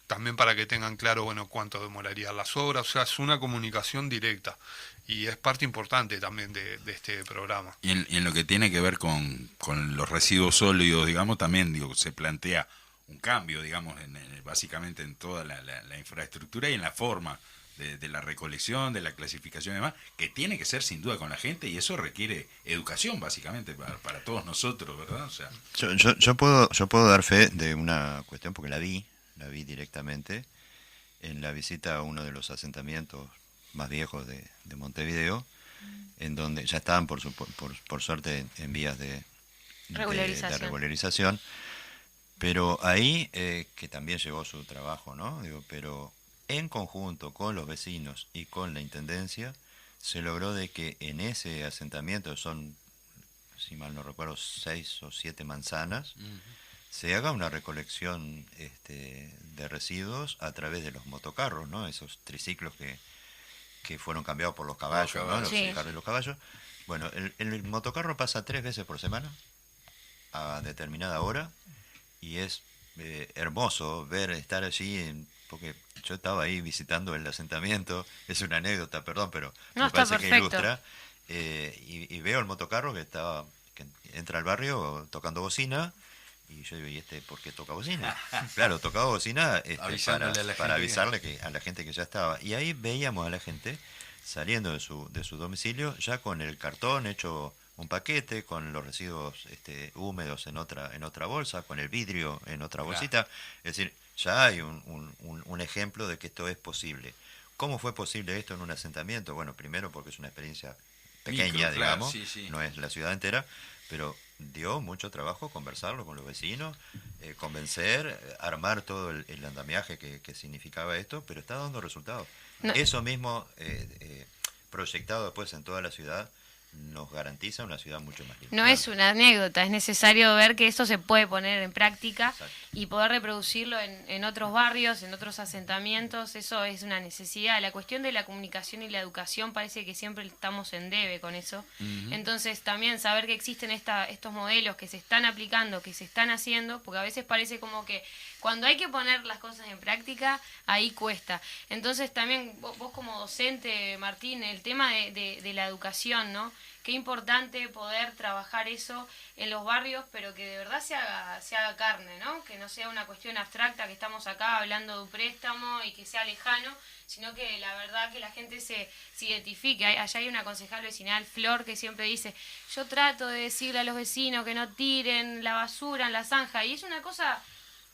también para que tengan claro, bueno, cuánto demorarían las obras. O sea, es una comunicación directa y es parte importante también de este programa. Y en lo que tiene que ver con los residuos sólidos, digamos, también se plantea un cambio, digamos, básicamente en toda la infraestructura y en la forma de la recolección, de la clasificación y demás, que tiene que ser sin duda con la gente, y eso requiere educación básicamente para todos nosotros, ¿verdad? O sea, yo puedo dar fe de una cuestión porque la vi directamente. en la visita a uno de los asentamientos más viejos de Montevideo, en donde ya estaban, por suerte, en vías de regularización. Pero ahí, que también llevó su trabajo, ¿no? Pero en conjunto con los vecinos y con la Intendencia, se logró de que en ese asentamiento, son, si mal no recuerdo, 6 o 7 manzanas, se haga una recolección de residuos a través de los motocarros, ¿no? Esos triciclos que fueron cambiados por los caballos, ¿no? Los carros de los caballos. Bueno, el motocarro pasa 3 veces por semana, a determinada hora, y es hermoso estar allí, porque yo estaba ahí visitando el asentamiento, es una anécdota, perdón, pero me parece que ilustra, y veo el motocarro que entra al barrio tocando bocina, y yo digo, ¿y por qué toca bocina? Claro, tocaba bocina para avisarle a la gente que ya estaba, y ahí veíamos a la gente saliendo de su domicilio ya con el cartón hecho un paquete, con los residuos húmedos en otra bolsa, con el vidrio en otra bolsita. Es decir, ya hay un ejemplo de que esto es posible. ¿Cómo fue posible esto en un asentamiento? Bueno, primero porque es una experiencia pequeña, digamos, no es la ciudad entera, pero dio mucho trabajo conversarlo con los vecinos, convencer, armar todo el andamiaje que significaba esto, pero está dando resultados. No. Eso mismo proyectado después en toda la ciudad nos garantiza una ciudad mucho más limpia. No es una anécdota, es necesario ver que esto se puede poner en práctica. Exacto. Y poder reproducirlo en otros barrios, en otros asentamientos, eso es una necesidad. La cuestión de la comunicación y la educación parece que siempre estamos en debe con eso. Entonces también saber que existen estos modelos que se están aplicando, que se están haciendo, porque a veces parece como que cuando hay que poner las cosas en práctica, ahí cuesta. Entonces también vos como docente, Martín, el tema de la educación, ¿no? Qué importante poder trabajar eso en los barrios, pero que de verdad se haga carne, ¿no? Que no sea una cuestión abstracta, que estamos acá hablando de un préstamo y que sea lejano, sino que la verdad que la gente se identifique. Allá hay una concejal vecinal, Flor, que siempre dice, yo trato de decirle a los vecinos que no tiren la basura en la zanja, y es una cosa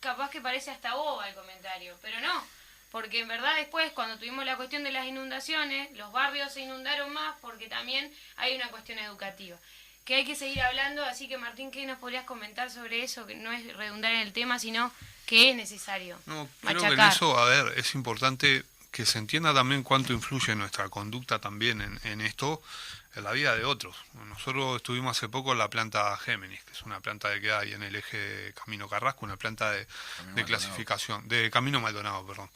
capaz que parece hasta boba el comentario, pero no. Porque en verdad después, cuando tuvimos la cuestión de las inundaciones, los barrios se inundaron más porque también hay una cuestión educativa. Que hay que seguir hablando, así que Martín, ¿qué nos podrías comentar sobre eso? Que no es redundar en el tema, sino que es necesario creo que en eso, es importante que se entienda también cuánto influye nuestra conducta también en esto, en la vida de otros. Nosotros estuvimos hace poco en la planta Géminis, que es una planta que queda ahí en el eje Camino Carrasco, una planta de clasificación, de Camino Maldonado, perdón.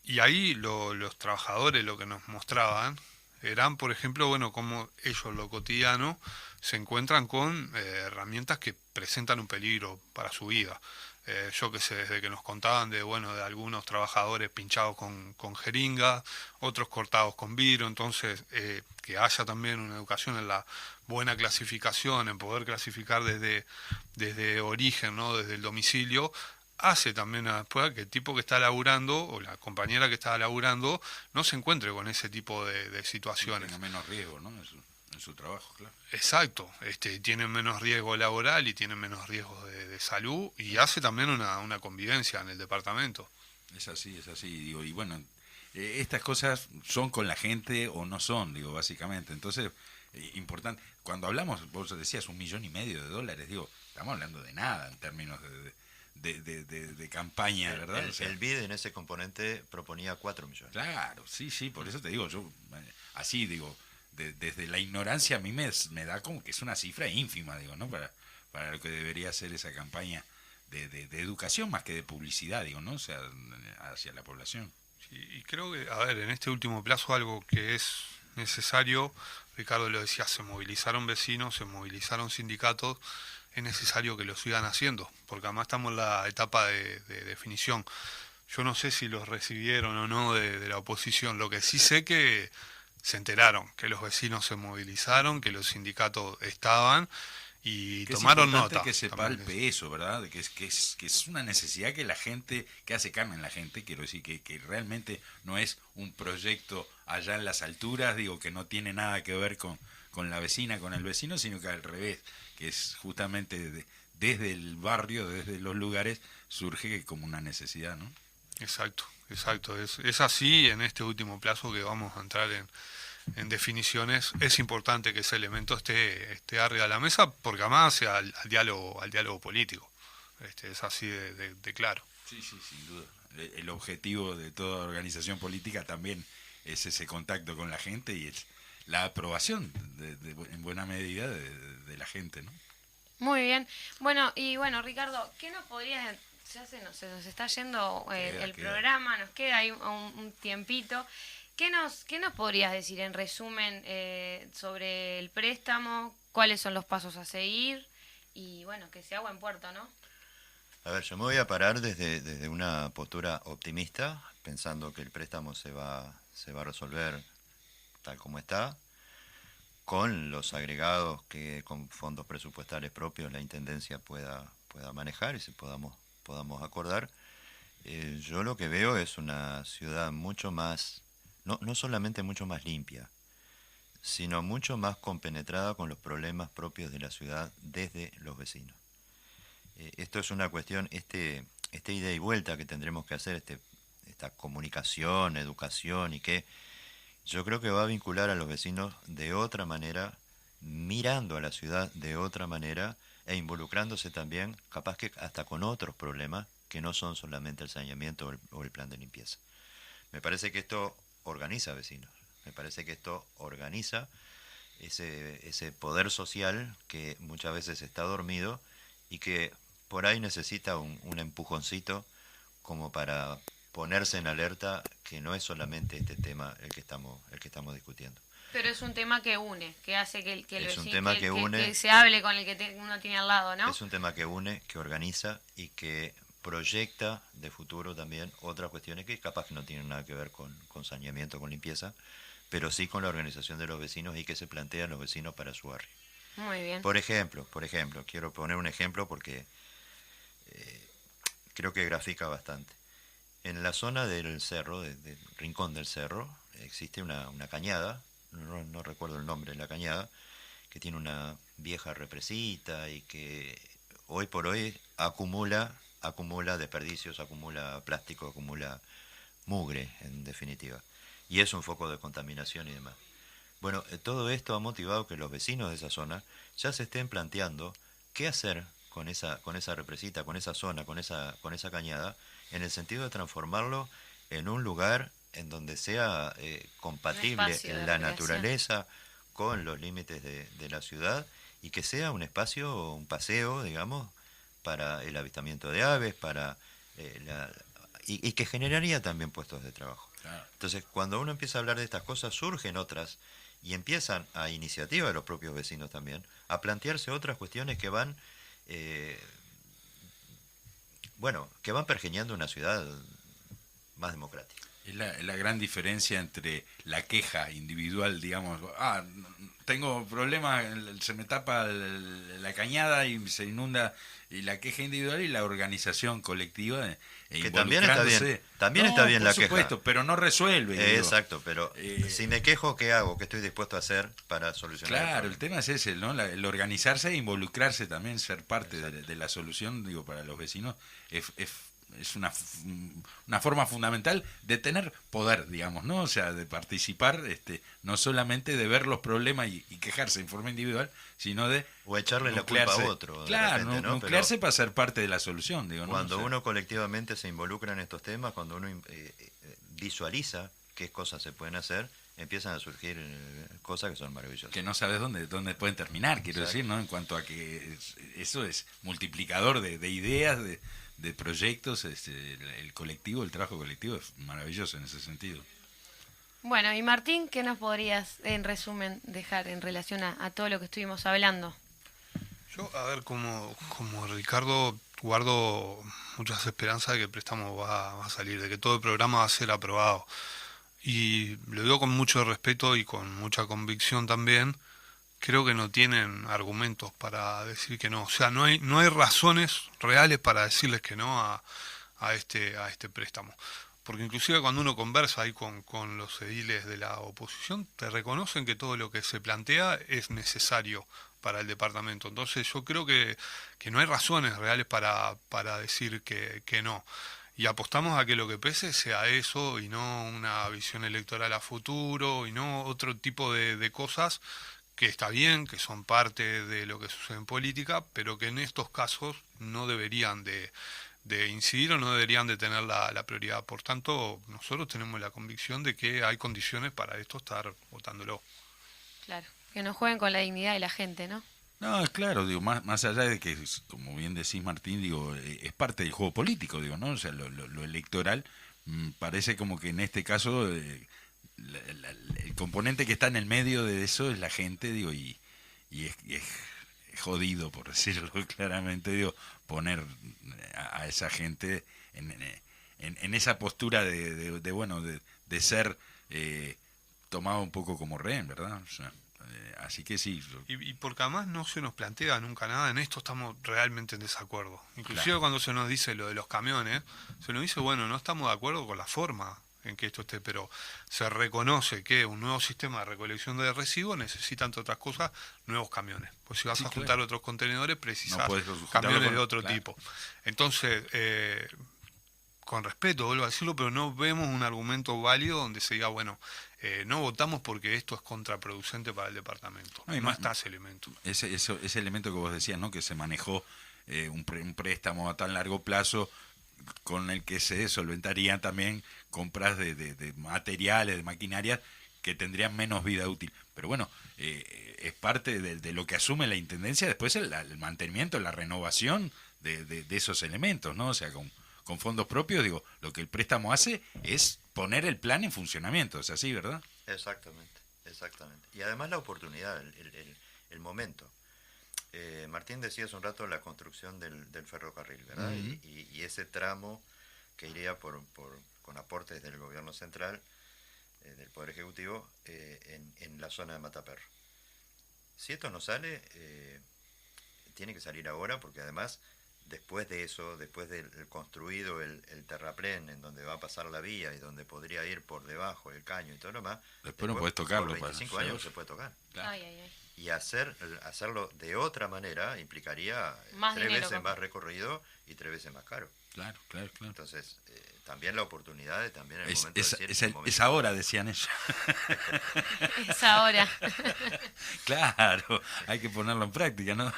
Y ahí los trabajadores lo que nos mostraban eran, por ejemplo, cómo ellos lo cotidiano se encuentran con herramientas que presentan un peligro para su vida. Yo que sé, desde que nos contaban de algunos trabajadores pinchados con jeringas, otros cortados con vidrio, entonces que haya también una educación en la buena clasificación, en poder clasificar desde origen, ¿no? Desde el domicilio, hace también después que el tipo que está laburando o la compañera que está laburando no se encuentre con ese tipo de situaciones. Tenga menos riesgo, ¿no? En su trabajo, claro. Exacto, tienen menos riesgo laboral y tienen menos riesgo de salud, y hace también una convivencia en el departamento. Es así, digo, y bueno, estas cosas son con la gente o no son, digo, básicamente. Entonces, importante, cuando hablamos, vos decías $1,500,000, digo, estamos hablando de nada en términos de campaña, ¿verdad? El BID en ese componente proponía 4 millones. Claro, sí, por eso te digo, yo así digo, desde la ignorancia a mí me da como que es una cifra ínfima, digo, ¿no? Para lo que debería ser esa campaña de educación más que de publicidad, digo, ¿no? O sea, hacia la población. Sí, y creo que, en este último plazo algo que es necesario, Ricardo lo decía, se movilizaron vecinos, se movilizaron sindicatos, es necesario que lo sigan haciendo, porque además estamos en la etapa de definición. Yo no sé si los recibieron o no de la oposición, lo que sí sé que se enteraron, que los vecinos se movilizaron, que los sindicatos estaban y tomaron nota. Que se palpe eso, ¿verdad? Que es una necesidad que la gente, que hace carne en la gente, quiero decir, que realmente no es un proyecto allá en las alturas, digo, que no tiene nada que ver con la vecina, con el vecino, sino que al revés, que es justamente desde el barrio, desde los lugares, surge como una necesidad, ¿no? Exacto. exacto. Es así en este último plazo que vamos a entrar en definiciones. Es importante que ese elemento esté arriba de la mesa porque además hace al diálogo político. Es así de claro. Sí, sí, sin duda. El objetivo de toda organización política también es ese contacto con la gente y es la aprobación en buena medida de la gente, ¿no? Muy bien. Bueno, Ricardo, ¿qué nos podrías... Ya se nos está yendo el programa, nos queda ahí un tiempito. ¿Qué nos podrías decir en resumen sobre el préstamo? ¿Cuáles son los pasos a seguir? Y bueno, que sea buen puerto, ¿no? A ver, yo me voy a parar desde una postura optimista, pensando que el préstamo se va a resolver tal como está, con los agregados que con fondos presupuestales propios la Intendencia pueda manejar y si podamos acordar. Yo lo que veo es una ciudad mucho más, no solamente mucho más limpia, sino mucho más compenetrada con los problemas propios de la ciudad desde los vecinos. Esto es una cuestión, esta ida y vuelta que tendremos que hacer, esta comunicación, educación y que yo creo que va a vincular a los vecinos de otra manera, mirando a la ciudad de otra manera e involucrándose también, capaz que hasta con otros problemas que no son solamente el saneamiento o el plan de limpieza. Me parece que esto organiza vecinos, me parece que esto organiza ese poder social que muchas veces está dormido y que por ahí necesita un empujoncito como para ponerse en alerta que no es solamente este tema el que estamos discutiendo. Pero es un tema que une, que hace que el es un vecino, tema que une, que se hable con el que uno tiene al lado, ¿no? Es un tema que une, que organiza y que proyecta de futuro también otras cuestiones que capaz que no tienen nada que ver con saneamiento, con limpieza, pero sí con la organización de los vecinos y que se plantean los vecinos para su barrio. Muy bien. Por ejemplo, quiero poner un ejemplo porque creo que grafica bastante. En la zona del cerro, del rincón del cerro, existe una cañada, no recuerdo el nombre de la cañada, que tiene una vieja represita y que hoy por hoy acumula desperdicios, acumula plástico, acumula mugre, en definitiva. Y es un foco de contaminación y demás. Bueno, todo esto ha motivado que los vecinos de esa zona ya se estén planteando qué hacer con esa represita, con esa zona, con esa cañada, en el sentido de transformarlo en un lugar en donde sea compatible la naturaleza con los límites de la ciudad y que sea un espacio, un paseo, digamos, para el avistamiento de aves, y que generaría también puestos de trabajo. Claro. Entonces, cuando uno empieza a hablar de estas cosas, surgen otras y empiezan a iniciativa de los propios vecinos también, a plantearse otras cuestiones que van pergeñando una ciudad más democrática. Es la gran diferencia entre la queja individual, digamos, tengo problemas, se me tapa la cañada y se inunda, y la queja individual y la organización colectiva que también está bien, está bien la queja. Por supuesto, pero no resuelve. Exacto, pero si me quejo, ¿qué hago? ¿Qué estoy dispuesto a hacer para solucionar Claro, el tema es ese, ¿no? El organizarse e involucrarse también, ser parte de la solución, digo, para los vecinos, es una forma fundamental de tener poder, digamos, ¿no? O sea, de participar, no solamente de ver los problemas y quejarse en forma individual, sino de... O echarle la culpa a otro. Claro, repente, ¿no? nuclearse para ser parte de la solución, digo, ¿no? Cuando uno colectivamente se involucra en estos temas, cuando uno visualiza qué cosas se pueden hacer, empiezan a surgir cosas que son maravillosas. Que no sabes dónde pueden terminar, quiero decir, ¿no? En cuanto a que eso es multiplicador de ideas, de proyectos, el trabajo colectivo es maravilloso en ese sentido. Bueno, y Martín, ¿qué nos podrías, en resumen, dejar en relación a todo lo que estuvimos hablando? Yo, a ver, como Ricardo, guardo muchas esperanzas de que el préstamo va a salir, de que todo el programa va a ser aprobado. Y lo digo con mucho respeto y con mucha convicción también. Creo que no tienen argumentos para decir que no. O sea, no hay razones reales para decirles que no a este préstamo. Porque inclusive cuando uno conversa ahí con los ediles de la oposición, te reconocen que todo lo que se plantea es necesario para el departamento. Entonces yo creo que no hay razones reales para decir que no. y apostamos a que lo que pese sea eso y no una visión electoral a futuro y no otro tipo de cosas que está bien, que son parte de lo que sucede en política, pero que en estos casos no deberían de incidir o no deberían de tener la prioridad. Por tanto, nosotros tenemos la convicción de que hay condiciones para esto estar votándolo. Claro, que no jueguen con la dignidad de la gente, ¿no? No, claro, digo, más allá de que, como bien decís, Martín, digo, es parte del juego político, digo, ¿no? O sea, lo electoral parece como que en este caso el componente que está en el medio de eso es la gente, digo, y es jodido, por decirlo claramente, digo, poner a esa gente en esa postura de ser tomado un poco como rehén, ¿verdad? O sea, así que sí. Y porque además no se nos plantea nunca nada, en esto estamos realmente en desacuerdo. Inclusive Claro. cuando se nos dice lo de los camiones, se nos dice, bueno, no estamos de acuerdo con la forma en que esto esté, pero se reconoce que un nuevo sistema de recolección de residuos necesita, entre otras cosas, nuevos camiones. Pues si vas Sí, a juntar claro. otros contenedores, precisas No puedes juntarlo camiones con- de otro claro. tipo. Entonces, con respeto, vuelvo a decirlo, pero no vemos un argumento válido donde se diga, bueno, no votamos porque esto es contraproducente para el departamento. No, y No más- está ese elemento. Ese elemento que vos decías, ¿no? Que se manejó un préstamo a tan largo plazo con el que se solventarían también compras de materiales, de maquinaria que tendrían menos vida útil. Pero bueno, es parte de lo que asume la Intendencia después el mantenimiento, la renovación de esos elementos, ¿no? O sea, con fondos propios, digo, lo que el préstamo hace es poner el plan en funcionamiento, ¿es así, verdad? Exactamente. Y además la oportunidad, el momento. Martín decía hace un rato la construcción del ferrocarril, ¿verdad? Uh-huh. Y ese tramo que iría con aportes del gobierno central, del Poder Ejecutivo, en la zona de Mataperro. Si esto no sale, tiene que salir ahora, porque además, después de eso, después del construido el terraplén, en donde va a pasar la vía y donde podría ir por debajo el caño y todo lo demás, Después no podés tocarlo. por 25 años no se puede tocar. Claro. Ay. Y hacerlo de otra manera implicaría Más 3 dinero, veces capaz. más recorrido y 3 veces más caro. Claro. Entonces, también la oportunidad de también en el Es, momento es, de decir, es, en el- el momento- es ahora, decían ellos. Es ahora. Claro, hay que ponerlo en práctica, ¿no?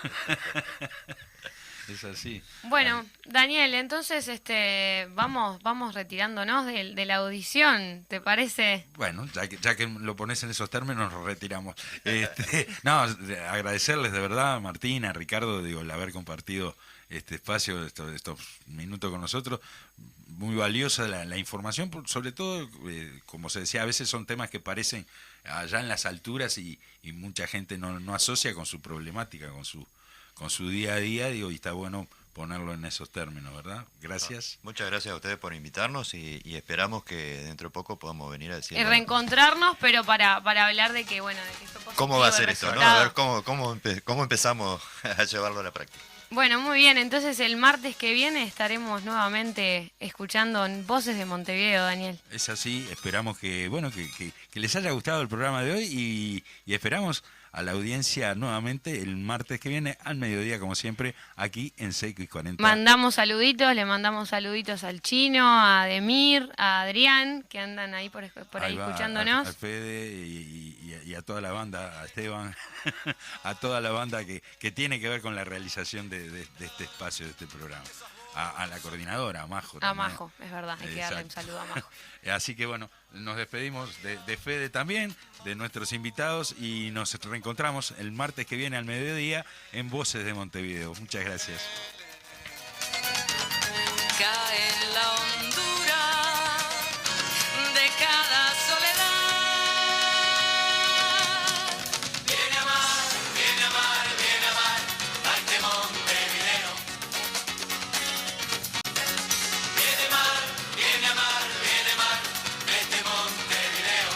Es así. Bueno, Daniel, entonces vamos retirándonos de la audición, ¿te parece? Bueno, ya que lo pones en esos términos, nos retiramos. No, agradecerles de verdad, Martina, Ricardo, digo, el haber compartido este espacio, estos minutos con nosotros. Muy valiosa la información, sobre todo, como se decía, a veces son temas que parecen allá en las alturas y mucha gente no asocia con su problemática, con su día a día, digo, y está bueno ponerlo en esos términos, ¿verdad? Gracias. Muchas gracias a ustedes por invitarnos y esperamos que dentro de poco podamos venir a decir... Y reencontrarnos, pero para hablar de que, bueno, de que esto ¿Cómo va a ser esto, no? A ver resultado. cómo empezamos a llevarlo a la práctica. Bueno, muy bien, entonces el martes que viene estaremos nuevamente escuchando Voces de Montevideo, Daniel. Es así, esperamos que les haya gustado el programa de hoy y esperamos a la audiencia nuevamente el martes que viene al mediodía, como siempre, aquí en CX40. Mandamos saluditos, le mandamos saluditos al Chino, a Demir, a Adrián, que andan ahí por ahí va, escuchándonos. a Fede y a toda la banda, a Esteban, a toda la banda que tiene que ver con la realización de este espacio, de este programa. A la coordinadora, a Majo. A también. Majo, es verdad, hay que darle un Exacto. saludo a Majo. Así que bueno, nos despedimos de Fede también, de nuestros invitados y nos reencontramos el martes que viene al mediodía en Voces de Montevideo. Muchas gracias. Cae la hondura de cada soledad. Viene a amar, viene a amar, viene a amar a este Montevideo. Viene a amar, viene a amar, viene a amar este Montevideo.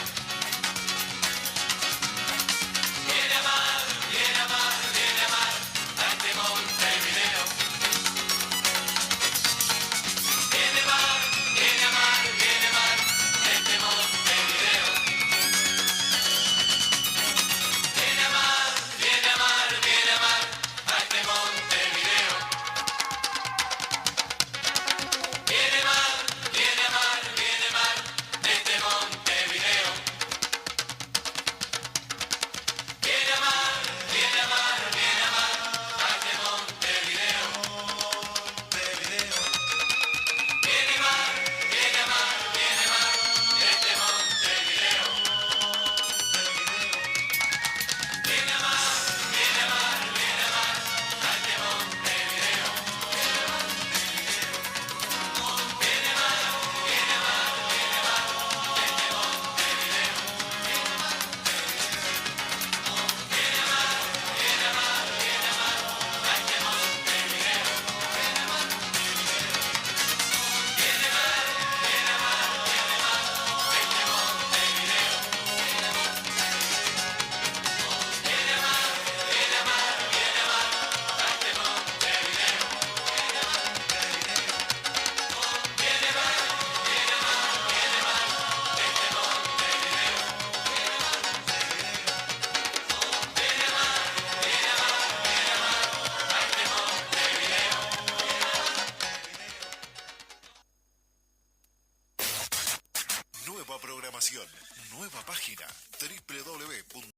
Viene a amar, viene a amar, viene a amar a este Montevideo. Viene a Nueva programación, nueva página, www.